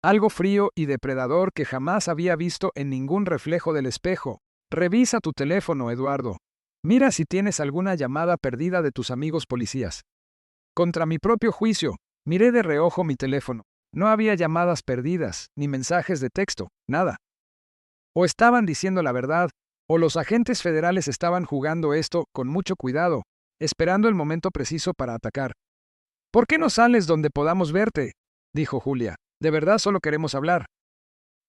Algo frío y depredador que jamás había visto en ningún reflejo del espejo. Revisa tu teléfono, Eduardo. Mira si tienes alguna llamada perdida de tus amigos policías. Contra mi propio juicio, miré de reojo mi teléfono. No había llamadas perdidas, ni mensajes de texto, nada. O estaban diciendo la verdad, o los agentes federales estaban jugando esto con mucho cuidado, esperando el momento preciso para atacar. «¿Por qué no sales donde podamos verte?», dijo Julia. «De verdad solo queremos hablar».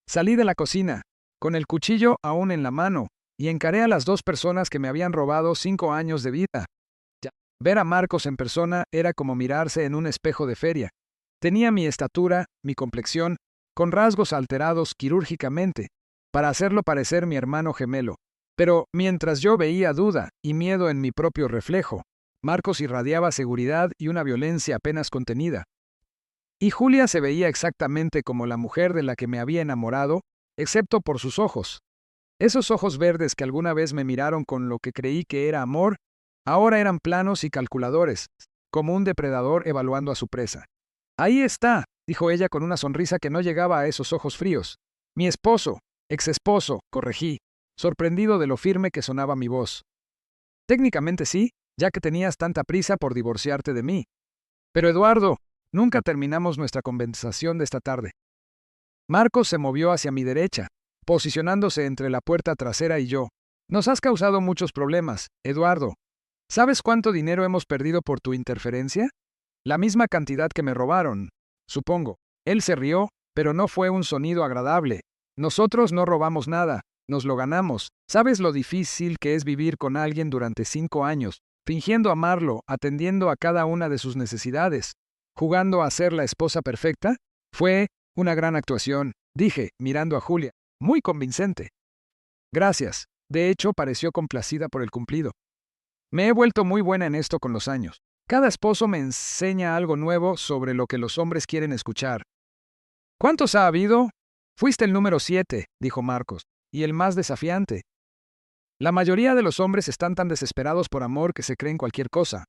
Salí de la cocina, con el cuchillo aún en la mano, y encaré a las 2 personas que me habían robado 5 años de vida. Ver a Marcos en persona era como mirarse en un espejo de feria. Tenía mi estatura, mi complexión, con rasgos alterados quirúrgicamente, para hacerlo parecer mi hermano gemelo. Pero mientras yo veía duda y miedo en mi propio reflejo, Marcos irradiaba seguridad y una violencia apenas contenida. Y Julia se veía exactamente como la mujer de la que me había enamorado, excepto por sus ojos. Esos ojos verdes que alguna vez me miraron con lo que creí que era amor, ahora eran planos y calculadores, como un depredador evaluando a su presa. «Ahí está», dijo ella con una sonrisa que no llegaba a esos ojos fríos. «Mi esposo, exesposo», corregí, sorprendido de lo firme que sonaba mi voz. «Técnicamente sí, ya que tenías tanta prisa por divorciarte de mí. Pero Eduardo, nunca terminamos nuestra conversación de esta tarde». Marcos se movió hacia mi derecha, posicionándose entre la puerta trasera y yo. «Nos has causado muchos problemas, Eduardo. ¿Sabes cuánto dinero hemos perdido por tu interferencia? La misma cantidad que me robaron, supongo». Él se rió, pero no fue un sonido agradable. «Nosotros no robamos nada, nos lo ganamos. ¿Sabes lo difícil que es vivir con alguien durante 5 años, fingiendo amarlo, atendiendo a cada una de sus necesidades, jugando a ser la esposa perfecta? Fue una gran actuación», dije, mirando a Julia. «Muy convincente». «Gracias». De hecho, pareció complacida por el cumplido. «Me he vuelto muy buena en esto con los años. Cada esposo me enseña algo nuevo sobre lo que los hombres quieren escuchar. ¿Cuántos ha habido? Fuiste el número 7, dijo Marcos, y el más desafiante. La mayoría de los hombres están tan desesperados por amor que se creen cualquier cosa.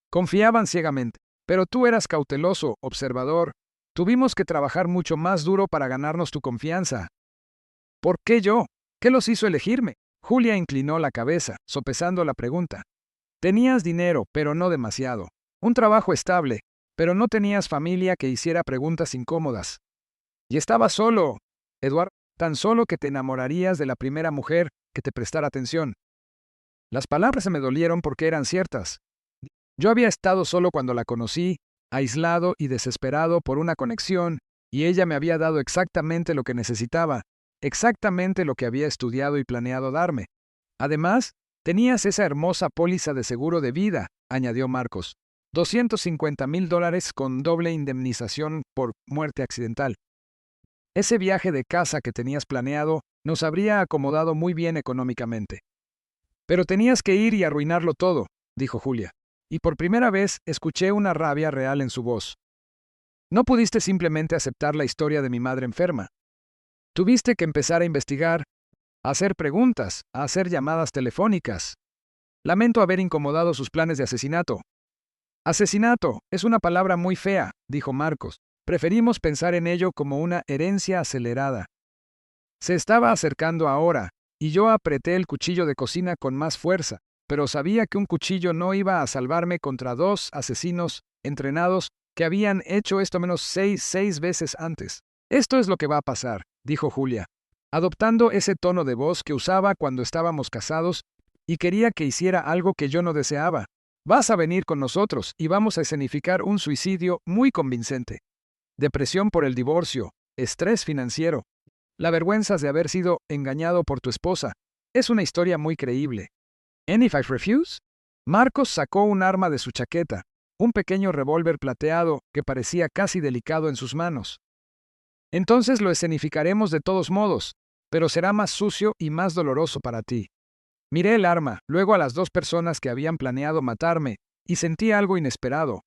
Confiaban ciegamente, pero tú eras cauteloso, observador. Tuvimos que trabajar mucho más duro para ganarnos tu confianza. ¿Por qué yo? ¿Qué los hizo elegirme? Julia inclinó la cabeza, sopesando la pregunta. Tenías dinero, pero no demasiado. Un trabajo estable, pero no tenías familia que hiciera preguntas incómodas. Y estabas solo, Edward, tan solo que te enamorarías de la primera mujer que te prestara atención. Las palabras se me dolieron porque eran ciertas. Yo había estado solo cuando la conocí, aislado y desesperado por una conexión, y ella me había dado exactamente lo que necesitaba, exactamente lo que había estudiado y planeado darme. Además, tenías esa hermosa póliza de seguro de vida, añadió Marcos. $250,000 con doble indemnización por muerte accidental. Ese viaje de casa que tenías planeado nos habría acomodado muy bien económicamente. Pero tenías que ir y arruinarlo todo, dijo Julia. Y por primera vez escuché una rabia real en su voz. No pudiste simplemente aceptar la historia de mi madre enferma. Tuviste que empezar a investigar, a hacer preguntas, a hacer llamadas telefónicas. Lamento haber incomodado sus planes de asesinato. Asesinato es una palabra muy fea, dijo Marcos. Preferimos pensar en ello como una herencia acelerada. Se estaba acercando ahora, y yo apreté el cuchillo de cocina con más fuerza, pero sabía que un cuchillo no iba a salvarme contra dos asesinos entrenados que habían hecho esto menos seis veces antes. Esto es lo que va a pasar, dijo Julia, adoptando ese tono de voz que usaba cuando estábamos casados y quería que hiciera algo que yo no deseaba. Vas a venir con nosotros y vamos a escenificar un suicidio muy convincente. Depresión por el divorcio, estrés financiero, la vergüenza de haber sido engañado por tu esposa. Es una historia muy creíble. ¿And if I refuse? Marcos sacó un arma de su chaqueta, un pequeño revólver plateado que parecía casi delicado en sus manos. Entonces lo escenificaremos de todos modos, pero será más sucio y más doloroso para ti. Miré el arma, luego a las dos personas que habían planeado matarme, y sentí algo inesperado.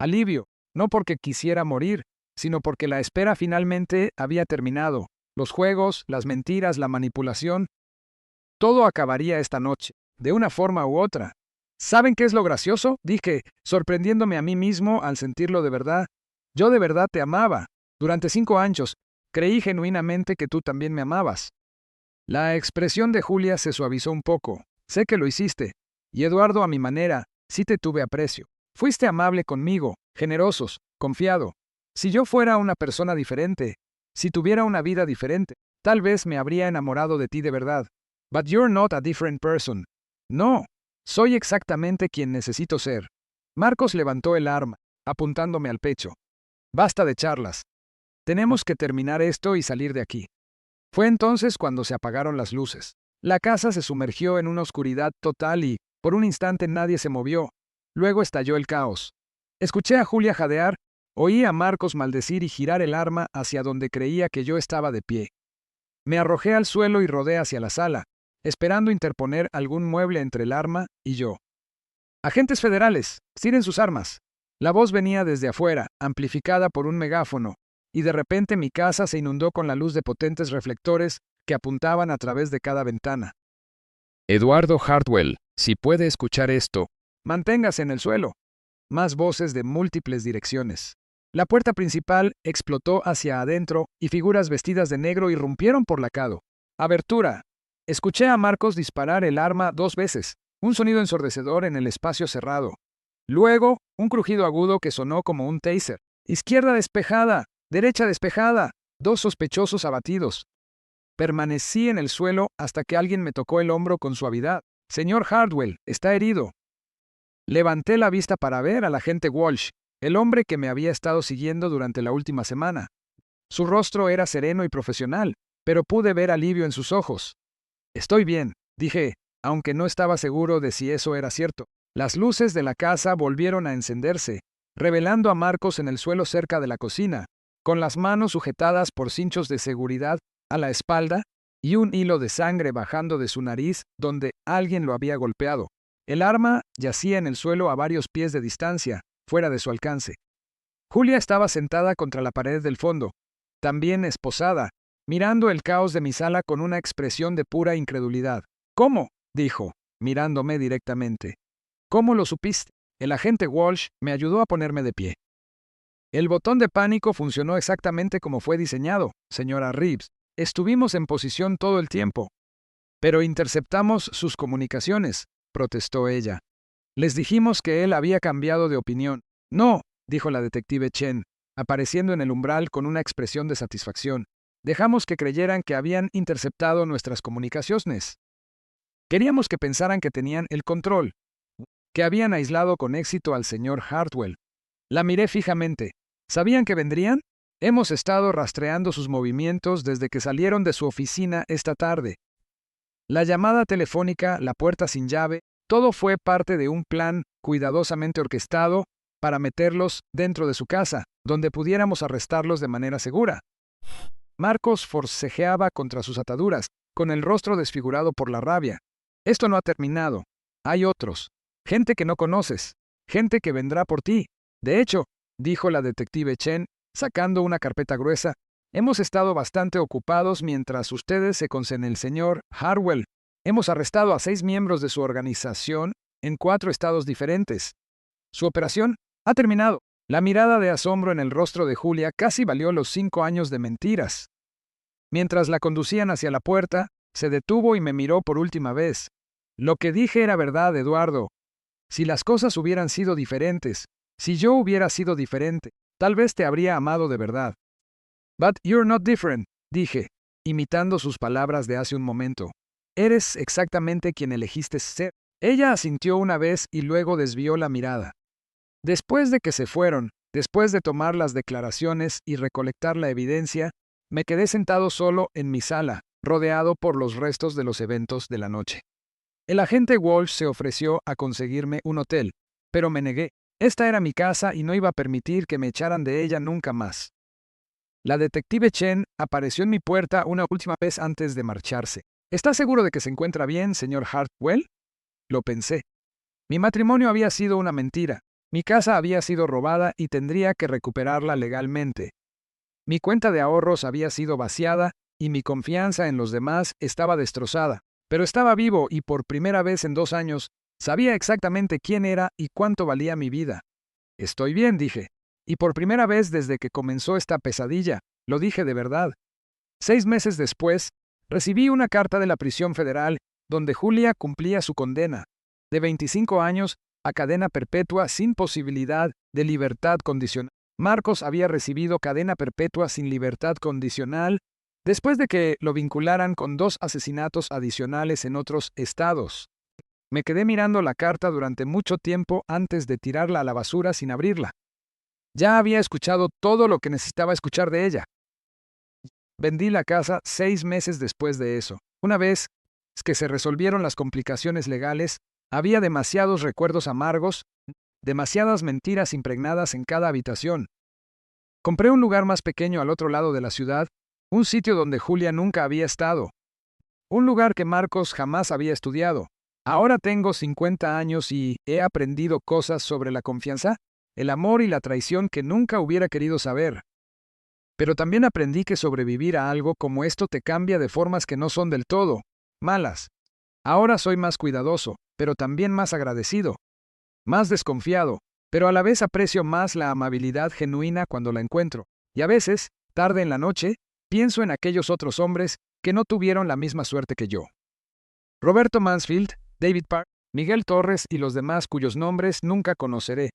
Alivio, no porque quisiera morir, sino porque la espera finalmente había terminado. Los juegos, las mentiras, la manipulación. Todo acabaría esta noche, de una forma u otra. ¿Saben qué es lo gracioso? Dije, sorprendiéndome a mí mismo al sentirlo de verdad. Yo de verdad te amaba. Durante 5 años, creí genuinamente que tú también me amabas. La expresión de Julia se suavizó un poco. Sé que lo hiciste. Y Eduardo, a mi manera, sí te tuve aprecio. Fuiste amable conmigo, generosos, confiado. Si yo fuera una persona diferente, si tuviera una vida diferente, tal vez me habría enamorado de ti de verdad. But you're not a different person. No, soy exactamente quien necesito ser. Marcos levantó el arma, apuntándome al pecho. Basta de charlas. Tenemos que terminar esto y salir de aquí. Fue entonces cuando se apagaron las luces. La casa se sumergió en una oscuridad total y, por un instante, nadie se movió. Luego estalló el caos. Escuché a Julia jadear, oí a Marcos maldecir y girar el arma hacia donde creía que yo estaba de pie. Me arrojé al suelo y rodé hacia la sala, esperando interponer algún mueble entre el arma y yo. Agentes federales, tiren sus armas. La voz venía desde afuera, amplificada por un megáfono, y de repente mi casa se inundó con la luz de potentes reflectores que apuntaban a través de cada ventana. Eduardo Hartwell, si puede escuchar esto, manténgase en el suelo. Más voces de múltiples direcciones. La puerta principal explotó hacia adentro y figuras vestidas de negro irrumpieron por la cado. Abertura. Escuché a Marcos disparar el arma 2 veces, un sonido ensordecedor en el espacio cerrado. Luego, un crujido agudo que sonó como un taser. Izquierda despejada, derecha despejada, 2 sospechosos abatidos. Permanecí en el suelo hasta que alguien me tocó el hombro con suavidad. Señor Hartwell, está herido. Levanté la vista para ver al agente Walsh, el hombre que me había estado siguiendo durante la última semana. Su rostro era sereno y profesional, pero pude ver alivio en sus ojos. Estoy bien, dije, aunque no estaba seguro de si eso era cierto. Las luces de la casa volvieron a encenderse, revelando a Marcos en el suelo cerca de la cocina, con las manos sujetadas por cinchos de seguridad a la espalda y un hilo de sangre bajando de su nariz donde alguien lo había golpeado. El arma yacía en el suelo a varios pies de distancia, fuera de su alcance. Julia estaba sentada contra la pared del fondo, también esposada, mirando el caos de mi sala con una expresión de pura incredulidad. ¿Cómo?, dijo, mirándome directamente. ¿Cómo lo supiste? El agente Walsh me ayudó a ponerme de pie. El botón de pánico funcionó exactamente como fue diseñado, señora Reeves. Estuvimos en posición todo el tiempo. Pero interceptamos sus comunicaciones, protestó ella. Les dijimos que él había cambiado de opinión. No, dijo la detective Chen, apareciendo en el umbral con una expresión de satisfacción. Dejamos que creyeran que habían interceptado nuestras comunicaciones. Queríamos que pensaran que tenían el control, que habían aislado con éxito al señor Hartwell. La miré fijamente. ¿Sabían que vendrían? Hemos estado rastreando sus movimientos desde que salieron de su oficina esta tarde. La llamada telefónica, la puerta sin llave, todo fue parte de un plan cuidadosamente orquestado para meterlos dentro de su casa, donde pudiéramos arrestarlos de manera segura. Marcos forcejeaba contra sus ataduras, con el rostro desfigurado por la rabia. Esto no ha terminado. Hay otros. Gente que no conoces. Gente que vendrá por ti. De hecho, dijo la detective Chen, sacando una carpeta gruesa, hemos estado bastante ocupados mientras ustedes se concen el señor Hartwell. Hemos arrestado a 6 miembros de su organización en 4 estados diferentes. Su operación ha terminado. La mirada de asombro en el rostro de Julia casi valió los 5 años de mentiras. Mientras la conducían hacia la puerta, se detuvo y me miró por última vez. Lo que dije era verdad, Eduardo. Si las cosas hubieran sido diferentes, si yo hubiera sido diferente, tal vez te habría amado de verdad. But you're not different, dije, imitando sus palabras de hace un momento. Eres exactamente quien elegiste ser. Ella asintió una vez y luego desvió la mirada. Después de que se fueron, después de tomar las declaraciones y recolectar la evidencia, me quedé sentado solo en mi sala, rodeado por los restos de los eventos de la noche. El agente Walsh se ofreció a conseguirme un hotel, pero me negué. Esta era mi casa y no iba a permitir que me echaran de ella nunca más. La detective Chen apareció en mi puerta una última vez antes de marcharse. ¿Está seguro de que se encuentra bien, señor Hartwell? Lo pensé. Mi matrimonio había sido una mentira. Mi casa había sido robada y tendría que recuperarla legalmente. Mi cuenta de ahorros había sido vaciada y mi confianza en los demás estaba destrozada. Pero estaba vivo y por primera vez en 2 años sabía exactamente quién era y cuánto valía mi vida. Estoy bien, dije. Y por primera vez desde que comenzó esta pesadilla, lo dije de verdad. 6 meses después, recibí una carta de la prisión federal donde Julia cumplía su condena, de 25 años a cadena perpetua sin posibilidad de libertad condicional. Marcos había recibido cadena perpetua sin libertad condicional después de que lo vincularan con 2 asesinatos adicionales en otros estados. Me quedé mirando la carta durante mucho tiempo antes de tirarla a la basura sin abrirla. Ya había escuchado todo lo que necesitaba escuchar de ella. Vendí la casa 6 meses después de eso. Una vez que se resolvieron las complicaciones legales, había demasiados recuerdos amargos, demasiadas mentiras impregnadas en cada habitación. Compré un lugar más pequeño al otro lado de la ciudad, un sitio donde Julia nunca había estado. Un lugar que Marcos jamás había estudiado. Ahora tengo 50 años y he aprendido cosas sobre la confianza, el amor y la traición que nunca hubiera querido saber. Pero también aprendí que sobrevivir a algo como esto te cambia de formas que no son del todo malas. Ahora soy más cuidadoso, pero también más agradecido. Más desconfiado, pero a la vez aprecio más la amabilidad genuina cuando la encuentro. Y a veces, tarde en la noche, pienso en aquellos otros hombres que no tuvieron la misma suerte que yo. Roberto Mansfield, David Park, Miguel Torres y los demás cuyos nombres nunca conoceré.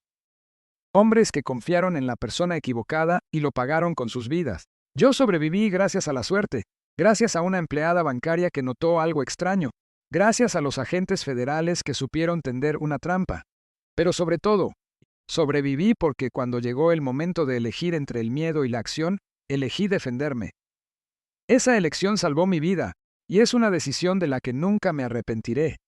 Hombres que confiaron en la persona equivocada y lo pagaron con sus vidas. Yo sobreviví gracias a la suerte, gracias a una empleada bancaria que notó algo extraño, gracias a los agentes federales que supieron tender una trampa. Pero sobre todo, sobreviví porque cuando llegó el momento de elegir entre el miedo y la acción, elegí defenderme. Esa elección salvó mi vida, y es una decisión de la que nunca me arrepentiré.